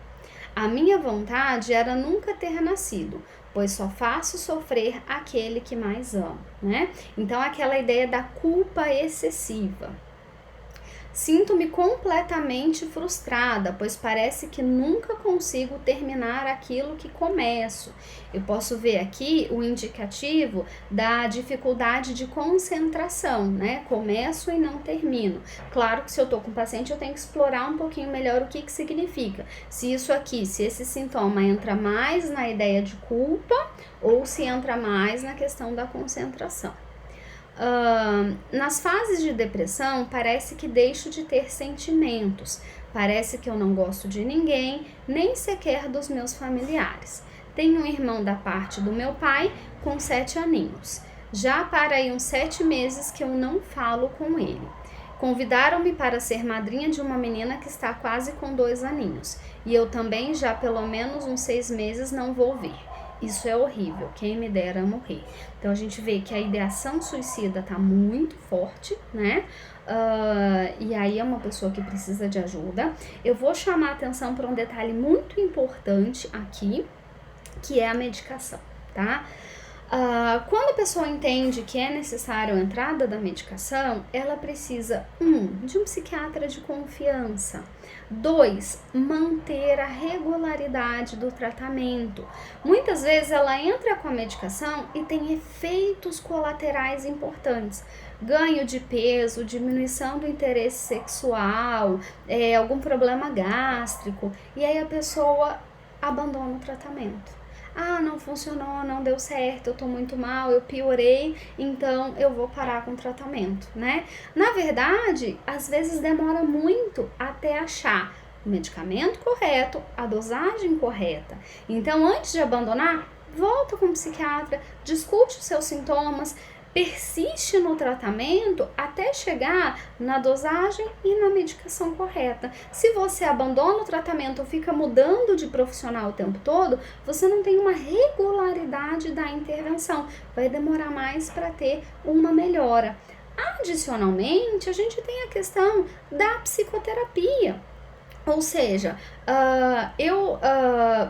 A minha vontade era nunca ter nascido, pois só faço sofrer aquele que mais amo, né? Então aquela ideia da culpa excessiva. Sinto-me completamente frustrada, pois parece que nunca consigo terminar aquilo que começo. Eu posso ver aqui o indicativo da dificuldade de concentração, né? Começo e não termino. Claro que se eu tô com o paciente, eu tenho que explorar um pouquinho melhor o que significa. Se isso aqui, se esse sintoma entra mais na ideia de culpa ou se entra mais na questão da concentração. Nas fases de depressão, parece que deixo de ter sentimentos, parece que eu não gosto de ninguém, nem sequer dos meus familiares. Tenho um irmão da parte do meu pai com 7 aninhos. Já para aí uns 7 meses que eu não falo com ele. Convidaram-me para ser madrinha de uma menina que está quase com 2 aninhos. E eu também já pelo menos uns 6 meses não vou ver. Isso é horrível, quem me dera morrer. Então a gente vê que a ideação suicida tá muito forte, né? E aí é uma pessoa que precisa de ajuda. Eu vou chamar a atenção para um detalhe muito importante aqui, que é a medicação, tá? Quando a pessoa entende que é necessário a entrada da medicação, ela precisa, de um psiquiatra de confiança. 2, manter a regularidade do tratamento. Muitas vezes ela entra com a medicação e tem efeitos colaterais importantes. Ganho de peso, diminuição do interesse sexual, algum problema gástrico. E aí a pessoa abandona o tratamento. Não funcionou, não deu certo, eu tô muito mal, eu piorei, então eu vou parar com o tratamento, né? Na verdade, às vezes demora muito até achar o medicamento correto, a dosagem correta. Então, antes de abandonar, volta com o psiquiatra, discute os seus sintomas, persiste no tratamento até chegar na dosagem e na medicação correta. Se você abandona o tratamento ou fica mudando de profissional o tempo todo, você não tem uma regularidade da intervenção. Vai demorar mais para ter uma melhora. Adicionalmente, a gente tem a questão da psicoterapia. Ou seja, eu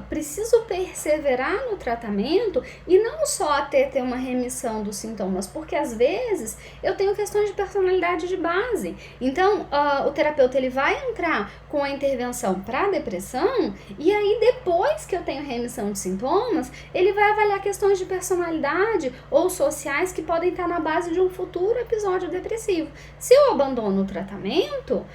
preciso perseverar no tratamento e não só até ter uma remissão dos sintomas, porque às vezes eu tenho questões de personalidade de base. Então, o terapeuta ele vai entrar com a intervenção para depressão e aí depois que eu tenho remissão de sintomas, ele vai avaliar questões de personalidade ou sociais que podem estar na base de um futuro episódio depressivo. Se eu abandono o tratamento,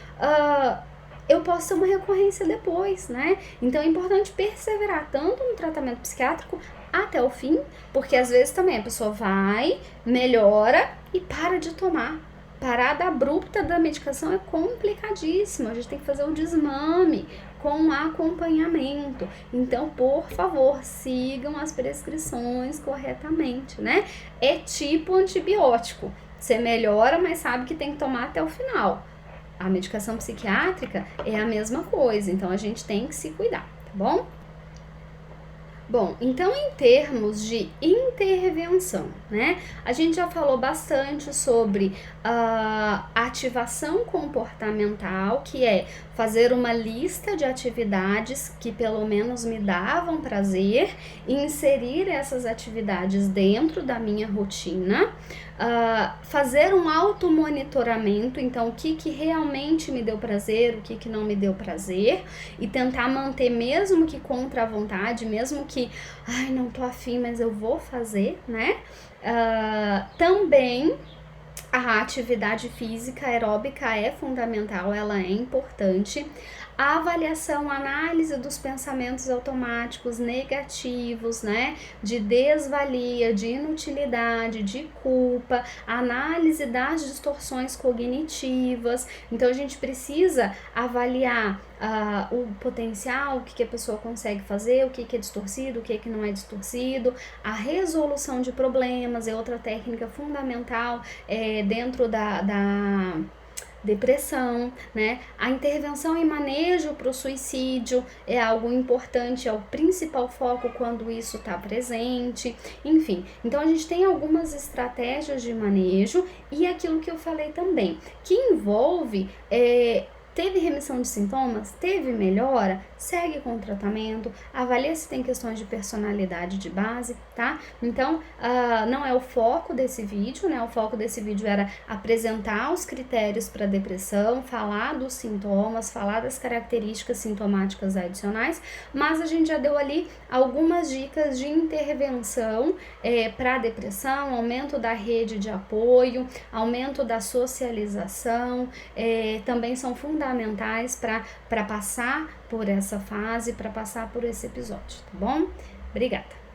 eu posso ter uma recorrência depois, né? Então é importante perseverar tanto no tratamento psiquiátrico até o fim, porque às vezes também a pessoa vai, melhora e para de tomar. Parada abrupta da medicação é complicadíssimo, a gente tem que fazer o desmame com acompanhamento. Então, por favor, sigam as prescrições corretamente, né? É tipo antibiótico, você melhora, mas sabe que tem que tomar até o final. A medicação psiquiátrica é a mesma coisa, então a gente tem que se cuidar, tá bom? Bom, então em termos de intervenção, né? A gente já falou bastante sobre a ativação comportamental, que é fazer uma lista de atividades que pelo menos me davam prazer e inserir essas atividades dentro da minha rotina. fazer um automonitoramento, então o que realmente me deu prazer, o que não me deu prazer, e tentar manter, mesmo que contra a vontade, mesmo que, ai, não tô afim, mas eu vou fazer, né? Também a atividade física aeróbica é fundamental, ela é importante. A avaliação, a análise dos pensamentos automáticos negativos, né? De desvalia, de inutilidade, de culpa, a análise das distorções cognitivas. Então a gente precisa avaliar o potencial, o que a pessoa consegue fazer, o que é distorcido, o que não é distorcido. A resolução de problemas é outra técnica fundamental dentro da depressão, né? A intervenção e manejo para o suicídio é algo importante, é o principal foco quando isso está presente, enfim. Então a gente tem algumas estratégias de manejo e aquilo que eu falei também, que envolve teve remissão de sintomas? Teve melhora? Segue com o tratamento, avalia se tem questões de personalidade de base, tá? Então, não é o foco desse vídeo, né? O foco desse vídeo era apresentar os critérios para depressão, falar dos sintomas, falar das características sintomáticas adicionais, mas a gente já deu ali algumas dicas de intervenção para depressão, aumento da rede de apoio, aumento da socialização, também são fundamentais para passar por essa fase, para passar por esse episódio, tá bom? Obrigada!